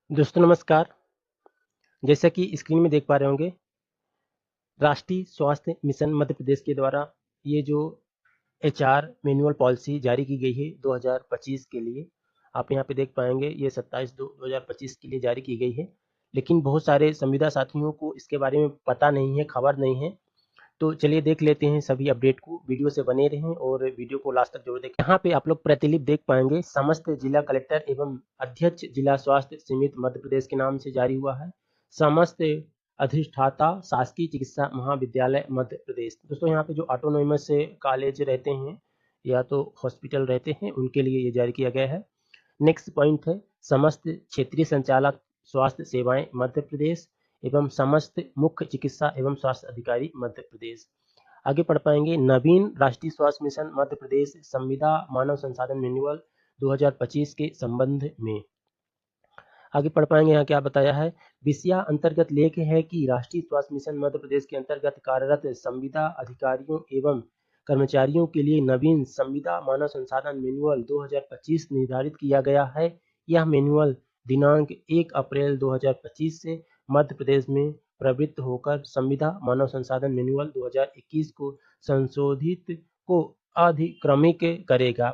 दोस्तों नमस्कार। जैसा कि स्क्रीन में देख पा रहे होंगे, राष्ट्रीय स्वास्थ्य मिशन मध्य प्रदेश के द्वारा ये जो एचआर मैनुअल पॉलिसी जारी की गई है 2025 के लिए। आप यहाँ पे देख पाएंगे ये 27/2/2025 के लिए जारी की गई है। लेकिन बहुत सारे संविदा साथियों को इसके बारे में पता नहीं है, खबर नहीं है। तो चलिए देख लेते हैं सभी अपडेट को। वीडियो से बने रहें और वीडियो को लास्ट तक जरूर देखें। यहाँ पे आप लोग प्रतिलिपि देख पाएंगे, समस्त जिला कलेक्टर एवं अध्यक्ष जिला स्वास्थ्य समिति मध्य प्रदेश के नाम से जारी हुआ है। समस्त अधिष्ठाता शासकीय चिकित्सा महाविद्यालय मध्य प्रदेश। दोस्तों यहाँ पे जो ऑटोनोमस कॉलेज रहते हैं या तो हॉस्पिटल रहते हैं, उनके लिए ये जारी किया गया है। नेक्स्ट पॉइंट है समस्त क्षेत्रीय संचालक स्वास्थ्य सेवाएं मध्य प्रदेश एवं समस्त मुख्य चिकित्सा एवं स्वास्थ्य अधिकारी मध्य प्रदेश। आगे पढ़ पाएंगे, नवीन राष्ट्रीय स्वास्थ्य मिशन मध्य प्रदेश संविदा मानव संसाधन मैनुअल 2025 के संबंध में। आगे पढ़ पाएंगे, यहाँ क्या बताया है। विषया अंतर्गत लेख है कि राष्ट्रीय स्वास्थ्य मिशन मध्य प्रदेश के अंतर्गत कार्यरत संविदा अधिकारियों एवं कर्मचारियों के लिए नवीन संविदा मानव संसाधन मैनुअल 2025 निर्धारित किया गया है। यह मैनुअल दिनांक 1 अप्रैल 2025 से मध्य प्रदेश में प्रवृत्त होकर संविदा मानव संसाधन मैनुअल 2021 को संशोधित को अधिक्रमिक करेगा।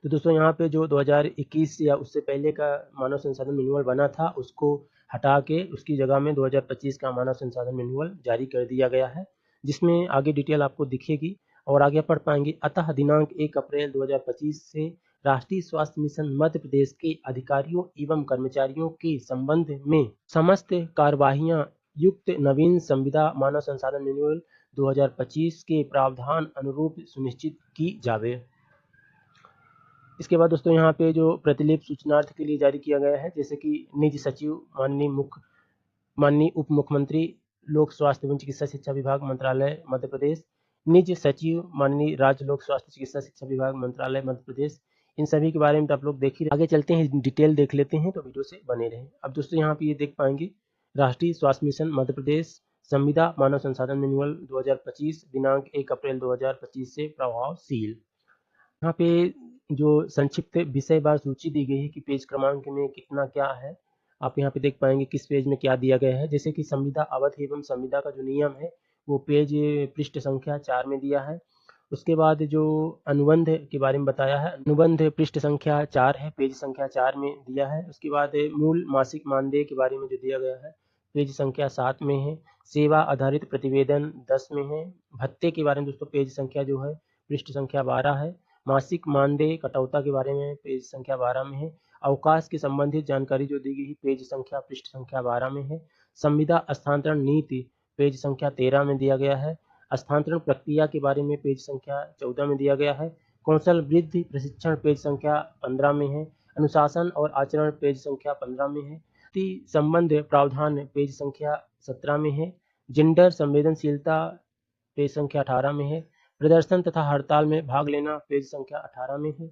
तो दोस्तों यहाँ पे जो 2021 या उससे पहले का मानव संसाधन मैनुअल बना था, उसको हटा के उसकी जगह में 2025 का मानव संसाधन मैनुअल जारी कर दिया गया है, जिसमें आगे डिटेल आपको दिखेगी और आगे पढ़ पाएंगे। अतः दिनांक 1 अप्रैल 2025 से राष्ट्रीय स्वास्थ्य मिशन मध्य प्रदेश के अधिकारियों एवं कर्मचारियों के संबंध में समस्त कार्यवाहियां युक्त नवीन संविदा मानव संसाधन मैनुअल 2025 के प्रावधान अनुरूप सुनिश्चित की जावे। इसके बाद दोस्तों यहाँ पे जो प्रतिलिपि सूचनार्थ के लिए जारी किया गया है, जैसे कि निज सचिव माननीय उप मुख्यमंत्री लोक स्वास्थ्य एवं चिकित्सा शिक्षा विभाग मंत्रालय मध्य प्रदेश, निज सचिव माननीय राज्य लोक स्वास्थ्य चिकित्सा शिक्षा विभाग मंत्रालय मध्य प्रदेश। इन सभी के बारे में तो आप लोग देख ही आगे चलते हैं, डिटेल देख लेते हैं, तो वीडियो से बने रहें। अब दोस्तों यहाँ पे ये देख पाएंगे, राष्ट्रीय स्वास्थ्य मिशन मध्य प्रदेश संविदा मानव संसाधन मैनुअल 2025 दिनांक 1 अप्रैल 2025 से प्रभावशील। यहाँ पे जो संक्षिप्त विषय वार सूची दी गई है कि पेज क्रमांक में कितना क्या है, आप यहाँ पे देख पाएंगे किस पेज में क्या दिया गया है। जैसे कि संविदा अवधि एवं संविदा का जो नियम है वो पेज पृष्ठ संख्या 4 में दिया है। उसके बाद जो अनुबंध के बारे में बताया है, अनुबंध पृष्ठ संख्या 4 है, पेज संख्या 4 में दिया है। उसके बाद मूल मासिक मानदेय के बारे में जो दिया गया है पेज संख्या 7 में है। सेवा आधारित प्रतिवेदन 10 में है। भत्ते के बारे में दोस्तों पेज संख्या जो है पृष्ठ संख्या 12 है। मासिक मानदेय कटौता के बारे में पेज संख्या 12 में है। अवकाश की संबंधित जानकारी जो दी गई है पेज संख्या पृष्ठ संख्या 12 में है। संविदा हस्तांतरण नीति पेज संख्या 13 में दिया गया है। हस्तांतरण प्रक्रिया के बारे में पेज संख्या 14 में दिया गया है। कौशल वृद्धि प्रशिक्षण पेज संख्या 15 में है। अनुशासन और आचरण पेज संख्या 15 में है। संबंध प्रावधान पेज संख्या 17 में है। जेंडर संवेदनशीलता पेज संख्या 18 में है। प्रदर्शन तथा हड़ताल में भाग लेना पेज संख्या 18 में है।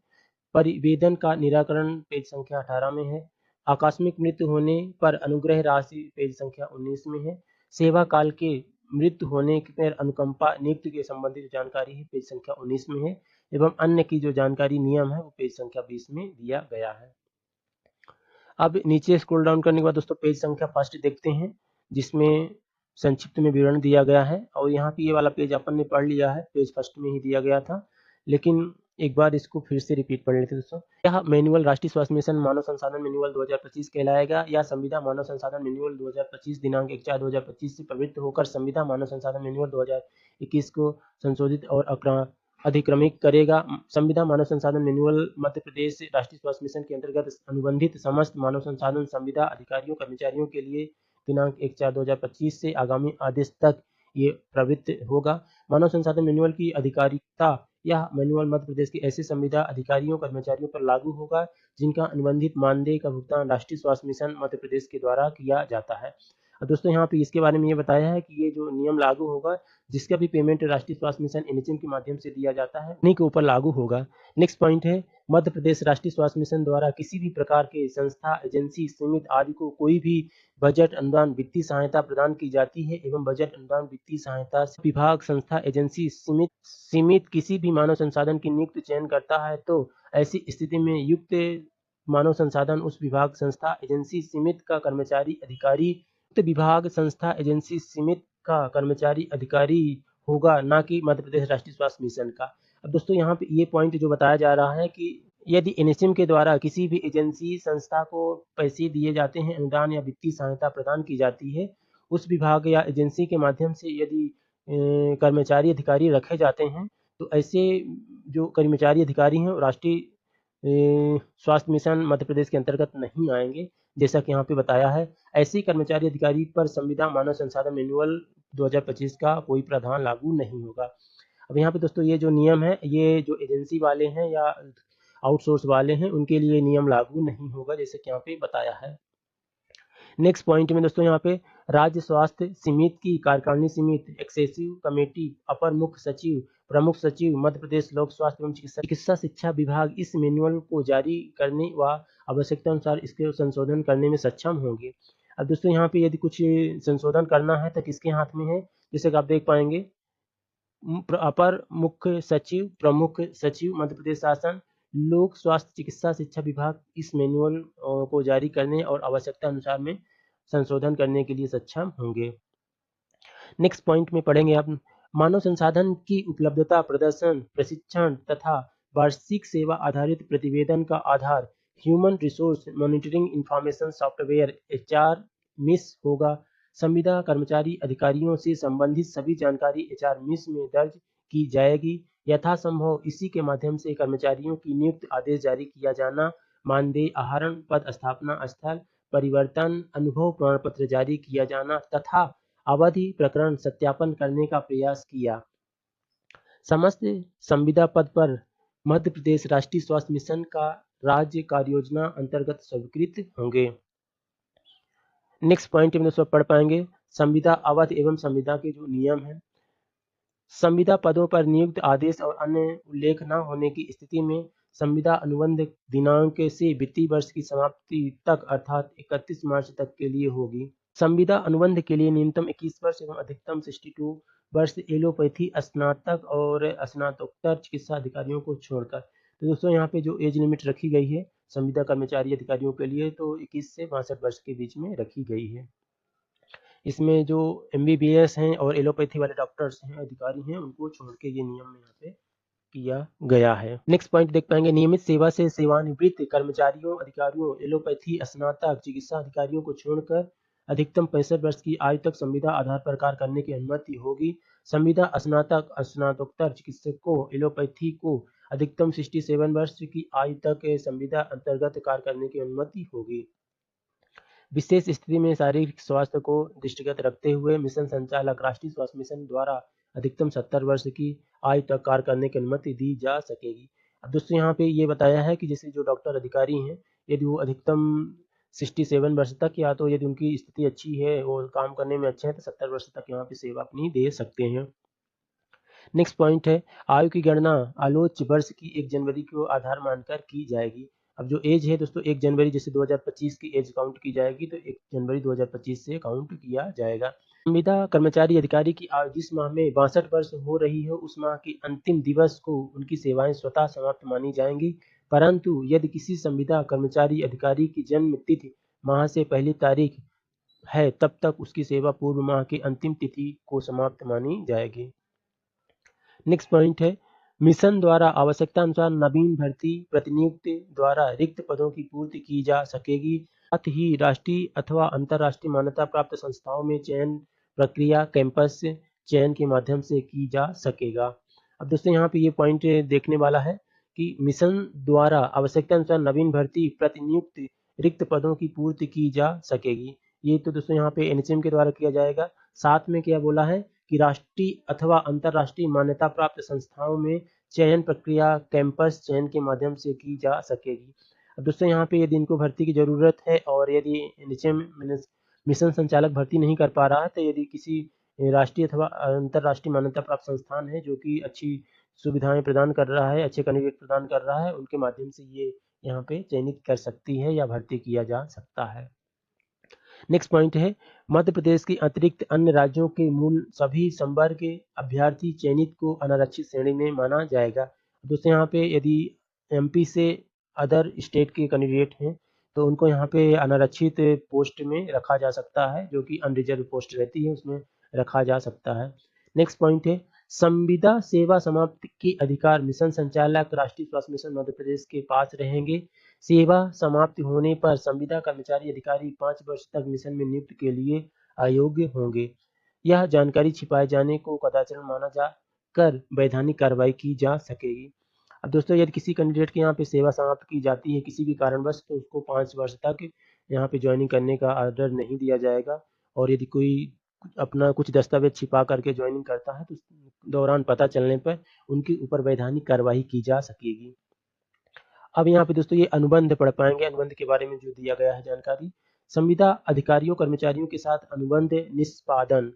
परिवेदन का निराकरण पेज संख्या 18 में है। आकस्मिक मृत्यु होने पर अनुग्रह राशि पेज संख्या 19 में है। सेवा काल के मृत्यु होने पर अनुकंपा नियुक्ति के संबंधित जानकारी है पेज संख्या 19 में है। एवं अन्य की जो जानकारी नियम है वो पेज संख्या 20 में दिया गया है। अब नीचे स्क्रॉल डाउन करने के बाद दोस्तों पेज संख्या फर्स्ट देखते हैं, जिसमें संक्षिप्त में विवरण दिया गया है। और यहाँ पे ये वाला पेज अपन ने पढ़ लिया है, पेज फर्स्ट में ही दिया गया था, लेकिन एक बार इसको फिर से रिपीट पढ़ लेते हैं दोस्तों। यह मैनुअल राष्ट्रीय स्वास्थ्य मिशन मानव संसाधन मैनुअल 2025 कहलाएगा। या संविदा मानव संसाधन मैनुअल 2025 दिनांक 1/4/2025 से प्रवृत्त होकर संविदा मानव संसाधन मैनुअल 2021 को संशोधित और अधिक्रमिक करेगा। संविदा मानव संसाधन मैनुअल मध्य प्रदेश राष्ट्रीय स्वास्थ्य मिशन के अंतर्गत अनुबंधित समस्त मानव संसाधन संविदा अधिकारियों कर्मचारियों के लिए दिनांक 1/4/2025 से आगामी आदेश तक ये प्रवृत्त होगा। मानव संसाधन मैनुअल की आधिकारिकता यह मैनुअल मध्य प्रदेश के ऐसे संविदा अधिकारियों कर्मचारियों पर लागू होगा जिनका अनुबंधित मानदेय का भुगतान राष्ट्रीय स्वास्थ्य मिशन मध्य प्रदेश के द्वारा किया जाता है। और दोस्तों यहाँ पे इसके बारे में ये बताया है कि ये जो नियम लागू होगा, जिसका भी पेमेंट राष्ट्रीय स्वास्थ्य मिशन एनएचएम के माध्यम से दिया जाता है, उन्हीं के ऊपर लागू होगा। नेक्स्ट पॉइंट है, मध्य प्रदेश राष्ट्रीय स्वास्थ्य मिशन द्वारा किसी भी प्रकार के संस्था एजेंसी समिति आदि को कोई भी बजट अनुदान वित्तीय सहायता प्रदान की जाती है एवं बजट अनुदान वित्तीय सहायता विभाग संस्था एजेंसी सीमित किसी भी मानव संसाधन की नियुक्ति चयन करता है, तो ऐसी स्थिति में युक्त मानव संसाधन उस विभाग, संस्था, एजेंसी, समिति का कर्मचारी, अधिकारी, उक्त विभाग, संस्था, एजेंसी, समिति का कर्मचारी, अधिकारी होगा, ना कि मध्य प्रदेश राष्ट्रीय स्वास्थ्य मिशन का। अब दोस्तों यहाँ पे ये पॉइंट जो बताया जा रहा है कि यदि एनएचएम के द्वारा किसी भी एजेंसी, संस्था को पैसे दिए जाते हैं, अनुदान या वित्तीय सहायता प्रदान की जाती है, उस विभाग या एजेंसी के माध्यम से यदि कर्मचारी, अधिकारी रखे जाते हैं, तो ऐसे जो कर्मचारी, अधिकारी हैं, राष्ट्रीय स्वास्थ्य मिशन मध्य प्रदेश के अंतर्गत नहीं आएंगे, जैसा कि यहाँ पे बताया है। ऐसे कर्मचारी, अधिकारी पर संविदा मानव संसाधन मैनुअल 2025 का कोई प्रावधान लागू नहीं होगा। अब यहाँ पे दोस्तों ये जो नियम है, ये जो एजेंसी वाले हैं या आउटसोर्स वाले हैं, उनके लिए नियम लागू नहीं होगा, जैसे कि यहाँ पे बताया है। नेक्स्ट पॉइंट में दोस्तों यहाँ पे राज्य स्वास्थ्य समिति की कार्यकारिणी समिति, एक्सेसिव कमेटी, अपर मुख्य सचिव, प्रमुख सचिव, मध्य प्रदेश लोक स्वास्थ्य एवं चिकित्सा शिक्षा विभाग इस मैनुअल को जारी करने व आवश्यकता अनुसार इसके संशोधन करने में सक्षम होंगे। अब दोस्तों यहाँ पे यदि कुछ संशोधन करना है तो किसके हाथ में है, जैसे कि आप देख पाएंगे अपर मुख्य सचिव, प्रमुख सचिव, मध्य प्रदेश शासन, लोक स्वास्थ्य चिकित्सा शिक्षा विभाग इस मैनुअल को जारी करने और आवश्यकता अनुसार में संशोधन करने के लिए सक्षम होंगे। नेक्स्ट पॉइंट में पढ़ेंगे आप मानव संसाधन की उपलब्धता, प्रदर्शन, प्रशिक्षण तथा वार्षिक सेवा आधारित प्रतिवेदन का आधार human resource monitoring information software HR MIS होगा। संविदा कर्मचारी, अधिकारियों से संबंधित सभी जानकारी HR मिस में दर्ज की जाएगी। यथासंभव इसी के माध्यम से कर्मचारियों की नियुक्ति आदेश जारी किया जाना, मानदेय आहरण, पद स्थापना स्थल परिवर्तन, अनुभव प्रमाण पत्र जारी किया जाना तथा अवधि प्रकरण सत्यापन करने का प्रयास किया। समस्त संविदा पद पर मध्य प्रदेश राष्ट्रीय स्वास्थ्य मिशन का राज्य कार्य योजना अंतर्गत स्वीकृत होंगे। नेक्स्ट पॉइंट में दोस्तों पढ़ पाएंगे संविदा अवधि एवं संविदा के जो नियम हैं। संविदा पदों पर नियुक्त आदेश और अन्य उल्लेख न होने की स्थिति में संविदा अनुबंध दिनांक से वित्तीय वर्ष की समाप्ति तक अर्थात 31 मार्च तक के लिए होगी। संविदा अनुबंध के लिए न्यूनतम 21 वर्ष एवं अधिकतम 62 वर्ष एलोपैथी स्नातक और स्नातकोत्तर चिकित्सा अधिकारियों को छोड़कर। तो दोस्तों यहाँ पे जो एज लिमिट रखी गई है संविदा कर्मचारी अधिकारियों के लिए तो 21 से 62 वर्ष के बीच में रखी गई है। इसमें जो MBBS हैं और एलोपैथी वाले डॉक्टर्स हैं, अधिकारी हैं, उनको छोड़ के ये नियम यहाँ पे किया गया है। नेक्स्ट पॉइंट देख पाएंगे नियमित सेवा से सेवानिवृत्त कर्मचारियों, अधिकारियों, एलोपैथी स्नातक चिकित्सा अधिकारियों को छोड़कर अधिकतम 65 वर्ष की आयु तक संविदा आधार पर कार्य करने की अनुमति होगी। संविदा स्नातक स्नातकोत्तर चिकित्सकों एलोपैथी को अधिकतम 67 वर्ष की आयु तक संविदा अंतर्गत कार्य करने की अनुमति होगी। विशेष स्थिति में शारीरिक स्वास्थ्य को दृष्टिगत रखते हुए मिशन संचालक राष्ट्रीय स्वास्थ्य मिशन द्वारा अधिकतम 70 वर्ष की आयु तक कार्य करने की अनुमति दी जा सकेगी। अब दोस्तों यहाँ पे ये बताया है कि जैसे जो डॉक्टर अधिकारी हैं यदि वो अधिकतम 67 वर्ष तक या तो यदि उनकी स्थिति अच्छी है और काम करने में अच्छे हैं तो 70 वर्ष तक यहाँ पे सेवा अपनी दे सकते हैं। नेक्स्ट पॉइंट है आयु की गणना आलोच्य वर्ष की 1 जनवरी को आधार मानकर की जाएगी। अब जो एज है दोस्तों 1 जनवरी जैसे 2025 की एज काउंट की जाएगी तो 1 जनवरी 2025 से काउंट किया जाएगा। संविदा कर्मचारी अधिकारी की आयु जिस माह में 62 वर्ष हो रही है उस माह के अंतिम दिवस को उनकी सेवाएं स्वतः समाप्त मानी जाएंगी, परंतु यदि किसी संविदा कर्मचारी अधिकारी की जन्म तिथि माह से पहली तारीख है तब तक उसकी सेवा पूर्व माह की अंतिम तिथि को समाप्त मानी जाएगी। नेक्स्ट पॉइंट है मिशन द्वारा आवश्यकता अनुसार नवीन भर्ती प्रतिनियुक्ति द्वारा रिक्त पदों की पूर्ति की जा सकेगी। साथ ही राष्ट्रीय अथवा अंतर्राष्ट्रीय मान्यता प्राप्त संस्थाओं में चयन प्रक्रिया कैंपस चयन के माध्यम से की जा सकेगा। अब दोस्तों यहाँ पे ये पॉइंट देखने वाला है कि मिशन द्वारा आवश्यकता अनुसार नवीन भर्ती प्रतिनियुक्ति रिक्त पदों की पूर्ति की जा सकेगी। ये तो दोस्तों यहाँ पे NHM के द्वारा किया जाएगा। साथ में क्या बोला है कि राष्ट्रीय अथवा अंतर्राष्ट्रीय मान्यता प्राप्त संस्थाओं में चयन प्रक्रिया कैंपस चयन के माध्यम से की जा सकेगी। अब दोस्तों यहाँ पे यदि इनको भर्ती की जरूरत है और यदि NHM मिशन संचालक भर्ती नहीं कर पा रहा है तो यदि किसी राष्ट्रीय अथवा अंतर्राष्ट्रीय मान्यता प्राप्त संस्थान है जो कि अच्छी सुविधाएं प्रदान कर रहा है, अच्छे कैंडिडेट प्रदान कर रहा है, उनके माध्यम से ये यहाँ पे चयनित कर सकती है या भर्ती किया जा सकता है। नेक्स्ट पॉइंट है मध्य प्रदेश के अतिरिक्त अन्य राज्यों के मूल सभी संवर्ग के अभ्यर्थी चयनित को अनारक्षित श्रेणी में माना जाएगा। दोस्तों यहाँ पे यदि MP से अदर स्टेट के कैंडिडेट हैं तो उनको यहाँ पे अनारक्षित पोस्ट में रखा जा सकता है, जो कि अनरिजर्व पोस्ट रहती है उसमें रखा जा सकता है। नेक्स्ट पॉइंट है संविदा सेवा समाप्ति के अधिकार मिशन संचालक राष्ट्रीय स्वास्थ्य मिशन मध्य प्रदेश के पास रहेंगे। सेवा समाप्ति होने पर संविदा कर्मचारी अधिकारी 5 वर्ष तक मिशन में नियुक्त के लिए अयोग्य होंगे। यह जानकारी छिपाए जाने को कदाचार माना जा कर वैधानिक कार्रवाई की जा सकेगी। अब दोस्तों यदि किसी कैंडिडेट के यहाँ पे सेवा समाप्त की जाती है किसी भी कारणवश तो उसको 5 वर्ष तक यहाँ पे ज्वाइनिंग करने का ऑर्डर नहीं दिया जाएगा, और यदि कोई अपना कुछ दस्तावेज छिपा करके ज्वाइनिंग करता है तो उस दौरान पता चलने पर उनके ऊपर वैधानिक कार्रवाई की जा सकेगी। अब यहाँ पे दोस्तों ये अनुबंध पढ़ पाएंगे, अनुबंध के बारे में जो दिया गया है जानकारी। संविदा अधिकारियों कर्मचारियों के साथ अनुबंध निष्पादन।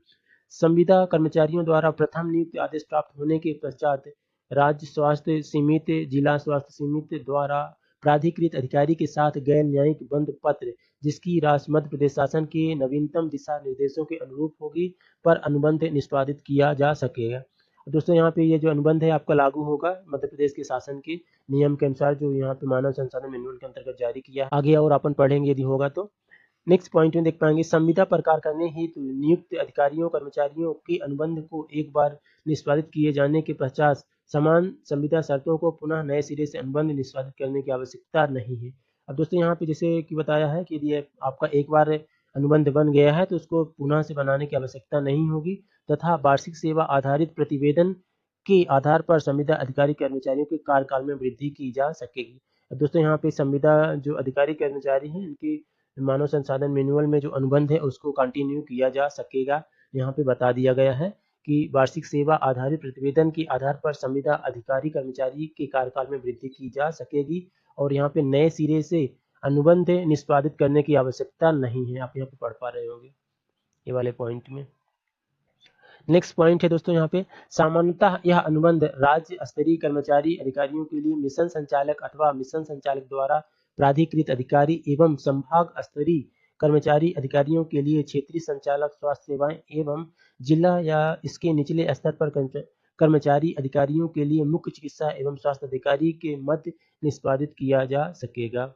संविदा कर्मचारियों द्वारा प्रथम नियुक्ति आदेश प्राप्त होने के पश्चात राज्य स्वास्थ्य समिति जिला स्वास्थ्य समिति द्वारा प्राधिकृत अधिकारी के साथ गैर न्यायिक बंध पत्र जिसकी राशि मध्य प्रदेश शासन के नवीनतम दिशा निर्देशों के अनुरूप होगी पर अनुबंध निष्पादित किया जा सकेगा। दोस्तों यहाँ पे ये जो अनुबंध है आपका लागू होगा मध्य प्रदेश के शासन के नियम के अनुसार जो यहाँ पे मानव संसाधन मैनुअल के अंतर्गत जारी किया है। आगे और अपन पढ़ेंगे यदि होगा तो। नेक्स्ट पॉइंट में देख पाएंगे संविदा प्रकार करने हेतु नियुक्त अधिकारियों कर्मचारियों के अनुबंध को एक बार निष्पादित किए जाने के पश्चात समान संविदा शर्तों को पुनः नए सिरे से अनुबंध निष्पादित करने की आवश्यकता नहीं है। अब दोस्तों यहाँ पे जैसे कि बताया है कि यदि आपका एक बार अनुबंध बन गया है तो उसको पुनः से बनाने की आवश्यकता नहीं होगी तथा वार्षिक सेवा आधारित प्रतिवेदन के आधार पर संविदा अधिकारी कर्मचारियों के कार्यकाल में वृद्धि की जा सकेगी। अब दोस्तों यहाँ पे संविदा जो अधिकारी कर्मचारी हैं इनके मानव संसाधन मैनुअल में जो अनुबंध है उसको कंटिन्यू किया जा सकेगा। यहाँ पे बता दिया गया है कि वार्षिक सेवा आधारित प्रतिवेदन के आधार पर संविदा अधिकारी कर्मचारी के कार्यकाल में वृद्धि की जा सकेगी और यहाँ पे नए सिरे से अनुबंध निष्पादित करने की आवश्यकता नहीं है। आप यहाँ पे पढ़ पा रहे होंगे ये वाले पॉइंट में। नेक्स्ट पॉइंट है दोस्तों यहाँ पे सामान्यतः यह अनुबंध राज्य स्तरीय कर्मचारी अधिकारियों के लिए मिशन संचालक अथवा मिशन संचालक द्वारा प्राधिकृत अधिकारी एवं संभाग स्तरीय कर्मचारी अधिकारियों के लिए क्षेत्रीय संचालक स्वास्थ्य सेवाएं एवं जिला या इसके निचले स्तर पर कर्मचारी अधिकारियों के लिए मुख्य चिकित्सा एवं स्वास्थ्य अधिकारी के मध्य निष्पादित किया जा सकेगा।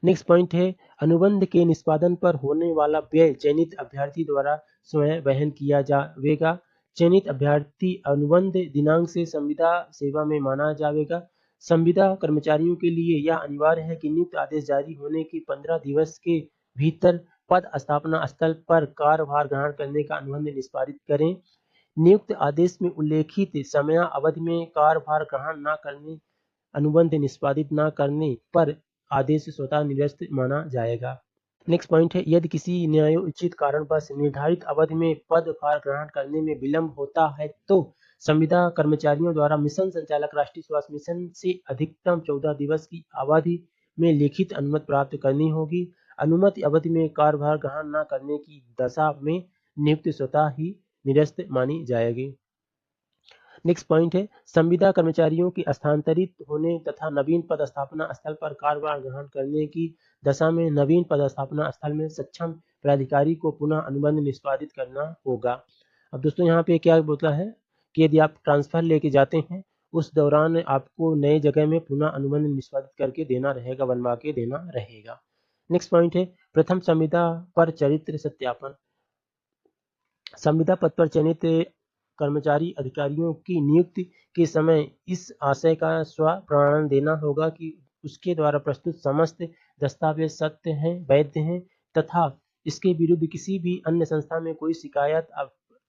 नेक्स्ट पॉइंट है अनुबंध के निष्पादन पर होने वाला व्यय चयनित अभ्यर्थी द्वारा स्वयं वहन किया जाएगा। चयनित अभ्यर्थी अनुबंध दिनांक से संविदा सेवा में माना जाएगा। संविदा कर्मचारियों के लिए यह अनिवार्य है कि नियुक्त आदेश जारी होने के 15 दिवस के भीतर पद स्थापना स्थल पर कार्यभार ग्रहण करने का अनुबंध निष्पादित करें। नियुक्त आदेश में उल्लेखित समय अवधि में कार्यभार ग्रहण न करने अनुबंध निष्पादित न करने पर आदेश स्वतः निरस्त माना जाएगा। नेक्स्ट पॉइंट है यदि किसी न्यायोचित कारणवश निर्धारित अवधि में पदभार ग्रहण करने में विलंब होता है तो संविदा कर्मचारियों द्वारा मिशन संचालक राष्ट्रीय स्वास्थ्य मिशन से अधिकतम 14 दिवस की अवधि में लिखित अनुमति प्राप्त करनी होगी। अनुमति अवधि में कार्यभार ग्रहण न करने की दशा में नियुक्ति स्वतः ही निरस्त मानी जाएगी। नेक्स्ट पॉइंट है संविदा कर्मचारियों के स्थानांतरित होने तथा नवीन पदस्थापना स्थल पर कार्यभार ग्रहण करने की दशा में नवीन पदस्थापना स्थल में सक्षम प्राधिकारी को पुनः अनुबंध निष्पादित करना होगा। अब दोस्तों यहाँ पे क्या बोलता है कि यदि आप ट्रांसफर लेके जाते हैं उस दौरान आपको नए जगह में पुनः अनुबंध निष्पादित करके देना रहेगा, बनवा के देना रहेगा। नेक्स्ट पॉइंट है प्रथम संविदा पर चरित्र सत्यापन। संविदा पद पर चयनित कर्मचारी अधिकारियों की नियुक्ति के समय इस आशय का स्वप्रमाणन देना होगा कि उसके द्वारा प्रस्तुत समस्त दस्तावेज सत्य हैं, वैध हैं तथा इसके विरुद्ध किसी भी अन्य संस्था में कोई शिकायत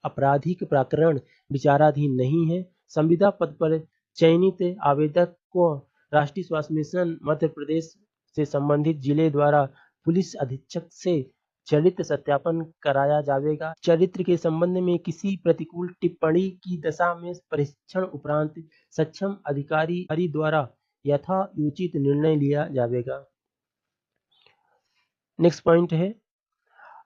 आपराधिक प्रकरण विचाराधीन नहीं है। संविदा पद पर चयनित आवेदक को राष्ट्रीय स्वास्थ्य मिशन मध्य प्रदेश से संबंधित जिले द्वारा पुलिस अधीक्षक से चरित्र सत्यापन कराया जाएगा। चरित्र के संबंध में किसी प्रतिकूल टिप्पणी की दशा में परीक्षण उपरांत सक्षम अधिकारी द्वारा यथायोचित निर्णय लिया जाएगा। नेक्स्ट पॉइंट है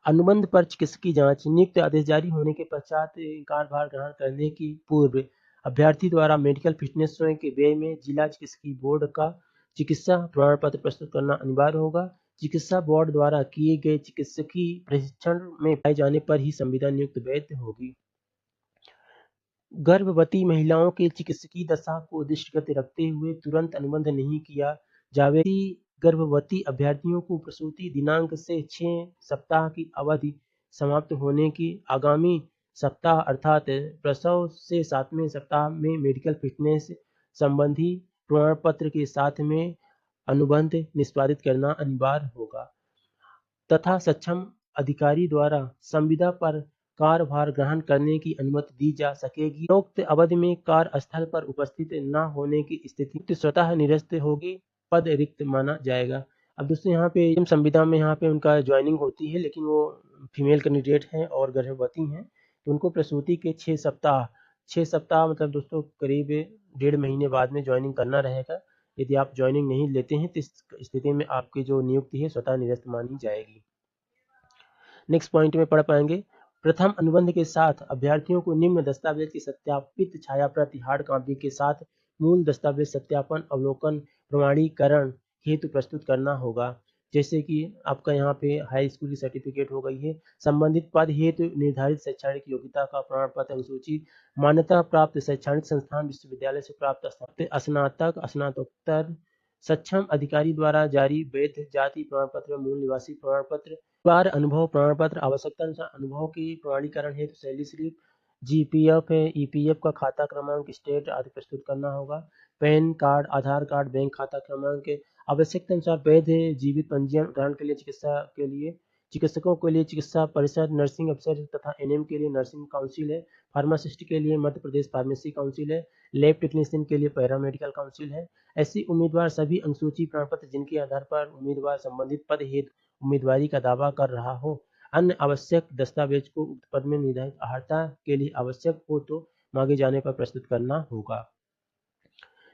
अनुबंध पर चिकित्सकीय जांच। नियुक्त आदेश जारी होने के पश्चात कार्यभार ग्रहण करने की पूर्व अभ्यर्थी द्वारा मेडिकल फिटनेस के व्यय में जिला चिकित्सकीय बोर्ड का चिकित्सा प्रमाण पत्र प्रस्तुत करना अनिवार्य होगा। चिकित्सा बोर्ड द्वारा किए गए चिकित्सकीय परीक्षण में पाए जाने पर ही संविदा नियुक्त वैध होगी। गर्भवती महिलाओं के चिकित्सकीय दशा को दृष्टिगत रखते हुए तुरंत अनुबंध नहीं किया जावे। गर्भवती अभ्यर्थियों को प्रसूति दिनांक से 6 सप्ताह की अवधि समाप्त होने की आगामी सप्ताह अर्थात प्रसव से 7वें सप्ताह में मेडिकल फिटनेस संबंधी प्रमाण पत्र के साथ में अनुबंध निष्पादित करना अनिवार्य होगा तथा सक्षम अधिकारी द्वारा संविदा पर कार्यभार ग्रहण करने की अनुमति दी जा सकेगी। उक्त अवधि में कार्यस्थल पर उपस्थित न होने की स्थिति स्वतः निरस्त होगी, पद रिक्त माना जाएगा। अब दोस्तों यहाँ पे संविदा में यहाँ पे उनका ज्वाइनिंग होती है, लेकिन वो फीमेल कैंडिडेट हैं और गर्भवती हैं, तो उनको प्रसूति के 6 सप्ताह मतलब दोस्तों करीब 1.5 महीने बाद में ज्वाइनिंग करना रहेगा। यदि आप ज्वाइनिंग नहीं लेते हैं तो इस स्थिति में आपकी जो नियुक्ति है स्वतः निरस्त मानी जाएगी। नेक्स्ट पॉइंट में पढ़ पाएंगे। प्रथम अनुबंध के साथ अभ्यर्थियों को निम्न दस्तावेज की सत्यापित छाया प्रति हार्ड कॉपी के साथ मूल दस्तावेज सत्यापन अवलोकन प्रमाणीकरण हेतु प्रस्तुत करना होगा। जैसे कि आपका यहाँ पे हाई स्कूल की सर्टिफिकेट हो गई है, संबंधित पद हेतु निर्धारित शैक्षणिक योग्यता का प्रमाण पत्र अनुसूची, मान्यता प्राप्त शैक्षणिक संस्थान विश्वविद्यालय से प्राप्त स्नातक स्नातकोत्तर सक्षम अधिकारी द्वारा जारी वैध जाति प्रमाण पत्र मूल निवासी प्रमाण पत्र बार अनुभव प्रमाण पत्र आवश्यकता अनुसार अनुभव की प्रमाणीकरण हेतु सैलरी स्लिप जीपीएफ है ईपीएफ का खाता क्रमांक स्टेट आदि प्रस्तुत करना होगा। पैन कार्ड आधार कार्ड बैंक खाता क्रमांक आवश्यकता अनुसार वैध जीवित पंजीयन उदाहरण के लिए चिकित्सा के लिए चिकित्सकों के लिए चिकित्सा परिषद नर्सिंग अफसर तथा एनएम के लिए नर्सिंग काउंसिल है, फार्मासिस्ट के लिए मध्य प्रदेश फार्मेसी काउंसिल है, लैब टेक्नीशियन के लिए पैरामेडिकल काउंसिल है। ऐसी उम्मीदवार सभी अंकसूची प्रमाण पत्र जिनके आधार पर उम्मीदवार संबंधित पद हेतु उम्मीदवारी का दावा कर रहा हो, अन्य आवश्यक दस्तावेज को उक्त पद में निर्धारित अर्हता के लिए आवश्यक हो तो मांगे जाने पर प्रस्तुत करना होगा।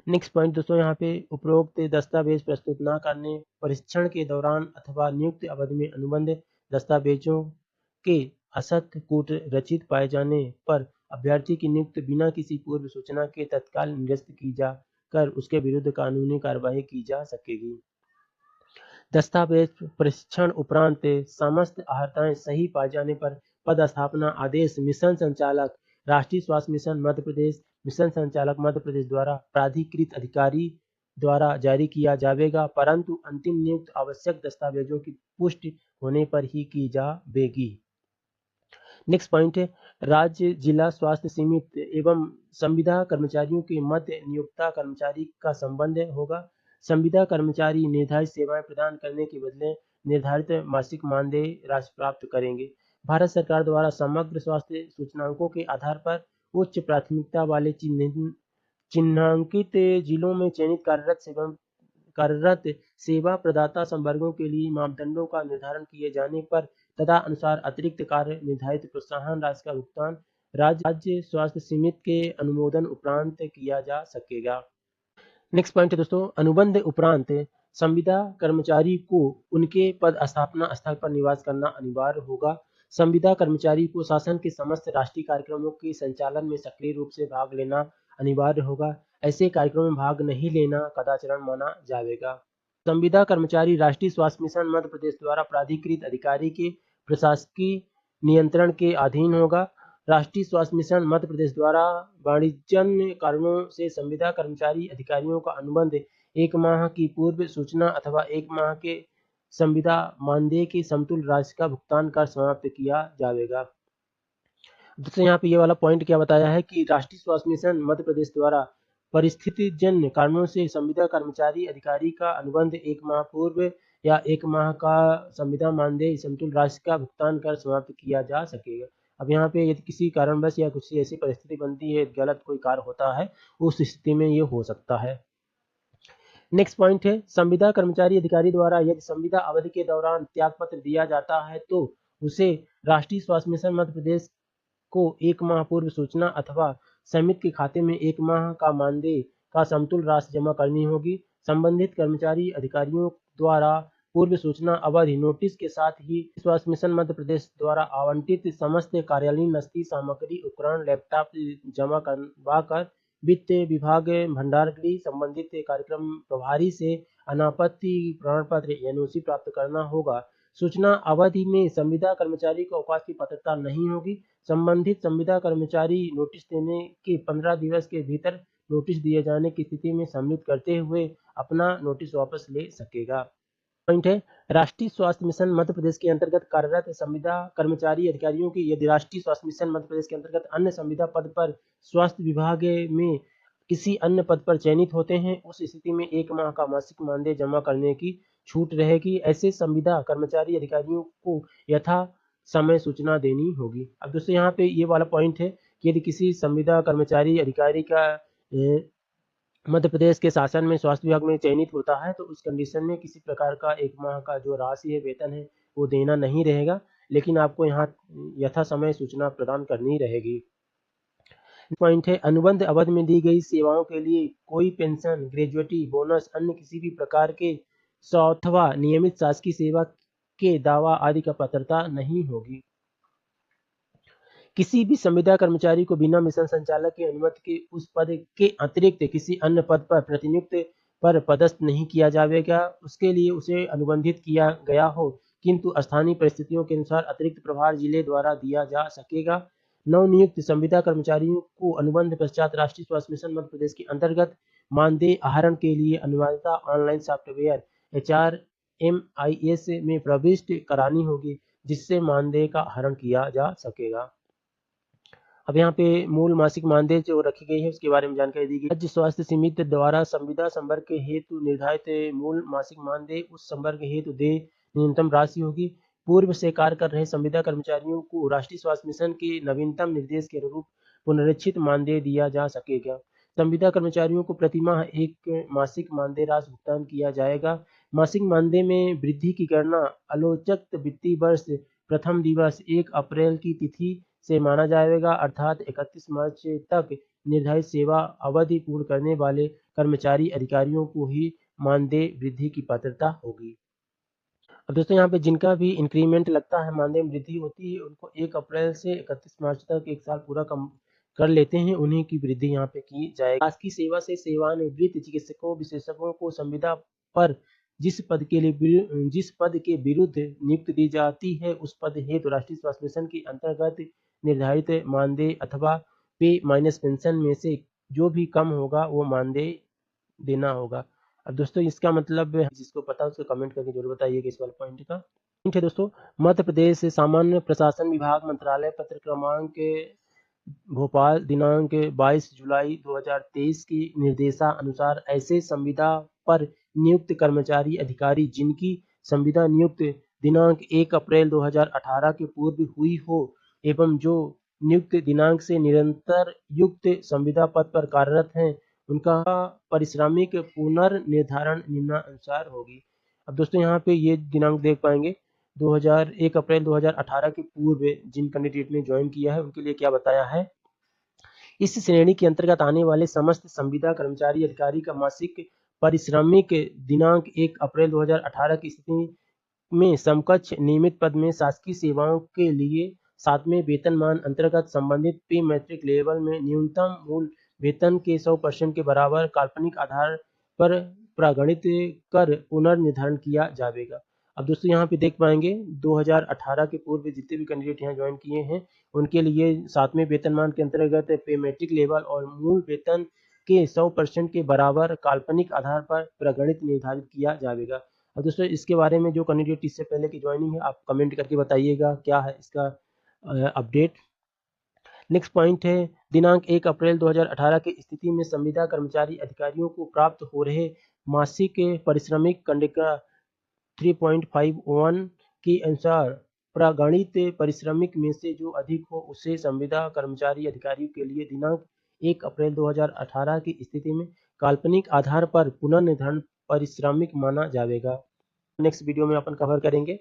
नेक्स्ट पॉइंट दोस्तों यहाँ पे उपरोक्त दस्तावेज प्रस्तुत न करने, परीक्षण के दौरान अथवा नियुक्त अवधि में अनुबंध दस्तावेजों के असत्य कूट रचित पाए जाने पर अभ्यर्थी की नियुक्ति बिना किसी पूर्व सूचना के तत्काल निरस्त की जा कर उसके विरुद्ध कानूनी कार्यवाही की जा सकेगी। दस्तावेज परीक्षण उपरांत समस्त अर्हताएं सही पाए जाने पर पदस्थापना आदेश मिशन संचालक राष्ट्रीय स्वास्थ्य मिशन मध्य प्रदेश मिशन संचालक मध्य प्रदेश द्वारा प्राधिकृत अधिकारी द्वारा जारी किया जाएगा, परंतु अंतिम नियुक्त आवश्यक दस्तावेजों की पुष्टि होने पर ही की जाएगी। नेक्स्ट पॉइंट है राज्य जिला स्वास्थ्य समिति एवं संविदा कर्मचारियों के मध्य नियोक्ता कर्मचारी का संबंध होगा। संविदा कर्मचारी निर्धारित सेवाएं प्रदान करने के बदले निर्धारित मासिक मानदेय राशि प्राप्त करेंगे। भारत सरकार द्वारा समग्र स्वास्थ्य सूचकांकों के आधार पर उच्च प्राथमिकता वाले चिन्हांकित जिलों में चयनित कार्यरत सेवा प्रदाता संवर्गों के लिए मापदंडों का निर्धारण किए जाने पर तथा अनुसार अतिरिक्त कार्य निर्धारित प्रोत्साहन राशि का भुगतान राज्य स्वास्थ्य समिति के अनुमोदन उपरांत किया जा सकेगा। नेक्स्ट पॉइंट है दोस्तों, अनुबंध उपरांत संविदा कर्मचारी को उनके पद स्थापना स्थल पर निवास करना अनिवार्य होगा। संविदा कर्मचारी को शासन के समस्त राष्ट्रीय कार्यक्रमों के संचालन में सक्रिय रूप से भाग लेना अनिवार्य होगा। ऐसे कार्यक्रमों में भाग नहीं लेना कदाचार माना जाएगा। संविदा कर्मचारी राष्ट्रीय स्वास्थ्य मिशन मध्य प्रदेश द्वारा प्राधिकृत अधिकारी के प्रशासकीय नियंत्रण के अधीन होगा। राष्ट्रीय स्वास्थ्य मिशन मध्य प्रदेश द्वारा वाणिज्यिक कारणों से संविदा कर्मचारी अधिकारियों का अनुबंध 1 माह की पूर्व सूचना अथवा 1 माह के संविदा मानदेय की समतुल्य राशि का भुगतान कर समाप्त किया जाएगा। दोस्तों यहाँ पे ये वाला पॉइंट क्या बताया है कि राष्ट्रीय स्वास्थ्य मिशन मध्य प्रदेश द्वारा परिस्थितिजन्य कारणों से संविदा कर्मचारी अधिकारी का अनुबंध 1 माह पूर्व या 1 माह का संविदा मानदेय समतुल्य राशि का भुगतान कर समाप्त किया जा सकेगा। अब यहाँ पे यदि किसी कारणवश या कुछ ऐसी परिस्थिति बनती है, गलत कोई कार्य होता है, उस स्थिति में ये हो सकता है। नेक्स्ट पॉइंट है संविदा कर्मचारी अधिकारी द्वारा यदि संविदा अवधि के दौरान त्यागपत्र दिया जाता है तो उसे राष्ट्रीय स्वास्थ्य मिशन मध्य प्रदेश को 1 माह पूर्व सूचना अथवा समिति के खाते में 1 माह का मानदेय का समतुल्य राशि जमा करनी होगी। संबंधित कर्मचारी अधिकारियों द्वारा पूर्व सूचना अवधि नोटिस के साथ ही स्वास्थ्य मिशन मध्य प्रदेश द्वारा आवंटित समस्त कार्यालयीन नस्ती सामग्री उपकरण लैपटॉप जमा करवा कर वित्त विभाग भंडारगृह संबंधित कार्यक्रम प्रभारी से अनापत्ति प्रमाण पत्र एनओसी प्राप्त करना होगा। सूचना अवधि में संविदा कर्मचारी को अवकाश की पात्रता नहीं होगी। संबंधित संविदा कर्मचारी नोटिस देने के 15 दिवस के भीतर नोटिस दिए जाने की स्थिति में सम्मिलित करते हुए अपना नोटिस वापस ले सकेगा। पॉइंट है, राष्ट्रीय स्वास्थ्य मिशन मध्य प्रदेश के अंतर्गत कार्यरत संविदा कर्मचारी अधिकारियों की यदि राष्ट्रीय स्वास्थ्य मिशन मध्य प्रदेश के अंतर्गत अन्य संविदा पद पर स्वास्थ्य विभाग में किसी अन्य पद पर चयनित होते हैं, उस स्थिति में 1 माह का मासिक मानदेय जमा करने की छूट रहेगी। ऐसे संविदा कर्मचारी अधिकारियों को यथा समय सूचना देनी होगी। अब दोस्तों यहाँ पे ये वाला पॉइंट है कि यदि किसी संविदा कर्मचारी अधिकारी का मध्य प्रदेश के शासन में स्वास्थ्य विभाग में चयनित होता है, तो उस कंडीशन में किसी प्रकार का 1 माह का जो राशि है, वेतन है, वो देना नहीं रहेगा, लेकिन आपको यहाँ यथा समय सूचना प्रदान करनी रहेगी। पॉइंट है, अनुबंध अवधि में दी गई सेवाओं के लिए कोई पेंशन, ग्रेजुएटी, बोनस, अन्य किसी भी प्रकार के अथवा नियमित शासकीय सेवा के दावा आदि का पात्रता नहीं होगी। किसी भी संविदा कर्मचारी को बिना मिशन संचालक की अनुमति के उस पद के अतिरिक्त किसी अन्य पद पर प्रतिनियुक्त पर पदस्थ नहीं किया जाएगा। उसके लिए उसे अनुबंधित किया गया हो, किंतु स्थानीय परिस्थितियों के अनुसार अतिरिक्त प्रभार जिले द्वारा दिया जा सकेगा। नवनियुक्त संविदा कर्मचारियों को अनुबंध पश्चात राष्ट्रीय स्वास्थ्य मिशन मध्य प्रदेश के अंतर्गत मानदेय आहरण के लिए अनिवार्यता ऑनलाइन सॉफ्टवेयर HRMIS में प्रविष्ट करानी होगी, जिससे मानदेय का आहरण किया जा सकेगा। अब यहाँ पे मूल मासिक मानदेय जो रखी गई है उसके बारे में जानकारी दी गई। राज्य स्वास्थ्य समिति द्वारा संविदा संवर्ग के हेतु निर्धारित मूल मासिक मानदेय उस संवर्ग हेतु देय न्यूनतम राशि होगी। पूर्व से कार्य कर रहे संविदा कर्मचारियों को राष्ट्रीय स्वास्थ्य मिशन के नवीनतम निर्देश के अनुरूप पुनरीक्षित मानदेय दिया जा सकेगा। संविदा कर्मचारियों को प्रतिमाह एक मासिक मानदेय राशि भुगतान किया जाएगा। मासिक मानदेय में वृद्धि की गणना आलोचित वित्तीय वर्ष प्रथम दिवस 1 अप्रैल की तिथि से माना जाएगा, अर्थात 31 मार्च तक निर्धारित सेवा अवधि पूर्ण करने वाले कर्मचारी अधिकारियों को ही मानदेय वृद्धि की पात्रता होगी। अब दोस्तों यहाँ पे जिनका भी इंक्रीमेंट लगता है, मानदेय में वृद्धि होती है, उनको 1 अप्रैल से 31 मार्च तक 1 साल पूरा कम कर लेते हैं, उन्हीं की वृद्धि यहाँ पे की जाएगी। शासकीय सेवा से सेवानिवृत्त चिकित्सकों विशेषज्ञों को संविदा पर जिस पद के विरुद्ध नियुक्ति दी जाती है, उस पद हेतु राष्ट्रीय स्वास्थ्य मिशन के अंतर्गत निर्धारित मानदेय अथवा पे माइनस पेंशन में से जो भी कम होगा वो मानदेय देना होगा। अब दोस्तों इसका मतलब जिसको पता है उसको कमेंट करके जरूर बताइए कि इस वाले पॉइंट का। पॉइंट है दोस्तों, मध्य प्रदेश सामान्य प्रशासन विभाग मंत्रालय पत्र क्रमांक भोपाल दिनांक 22 जुलाई 2023 की निर्देशानुसार ऐसे संविदा पर नियुक्त कर्मचारी अधिकारी जिनकी संविदा नियुक्त दिनांक 1 अप्रैल 2018 के पूर्व हुई हो एवं जो नियुक्त दिनांक से निरंतर युक्त संविदा पद पर कार्यरत हैं, उनका पारिश्रमिक पुनर्निर्धारण निम्नानुसार होगी। अब दोस्तों यहाँ पे ये दिनांक देख पाएंगे 1 अप्रैल 2018 के पूर्व जिन कैंडिडेट ने ज्वाइन किया है उनके लिए क्या बताया है। इस श्रेणी के अंतर्गत आने वाले समस्त संविदा कर्मचारी अधिकारी का मासिक पारिश्रमिक दिनांक 1 अप्रैल 2018 की स्थिति में समकक्ष नियमित पद में शासकीय सेवाओं के लिए 7वें वेतनमान अंतर्गत संबंधित पे मैट्रिक लेवल में न्यूनतम मूल वेतन के 100% के बराबर काल्पनिक आधार पर प्रागणित कर पुनर्निर्धारण किया जाएगा। अब दोस्तों यहाँ पे देख पाएंगे 2018 के पूर्व जितने भी कैंडिडेट यहाँ ज्वाइन किए हैं उनके लिए 7वें वेतनमान के अंतर्गत पे मैट्रिक लेवल और मूल वेतन के 100% के बराबर काल्पनिक आधार पर प्रगणित निर्धारित किया जाएगा। अब दोस्तों इसके बारे में जो कैंडिडेट इससे पहले की ज्वाइनिंग है आप कमेंट करके बताइएगा क्या है इसका अपडेट। नेक्स्ट पॉइंट है, दिनांक 1 अप्रैल 2018 की स्थिति में संविदा कर्मचारी अधिकारियों को प्राप्त हो रहे मासिक पारिश्रमिक कंडिका 3.51 के अनुसार प्रागणित पारिश्रमिक में से जो अधिक हो उसे संविदा कर्मचारी अधिकारियों के लिए दिनांक 1 अप्रैल 2018 की स्थिति में काल्पनिक आधार पर पुनर्निर्धारण पारिश्रमिक माना जाएगा। नेक्स्ट वीडियो में अपन कवर करेंगे,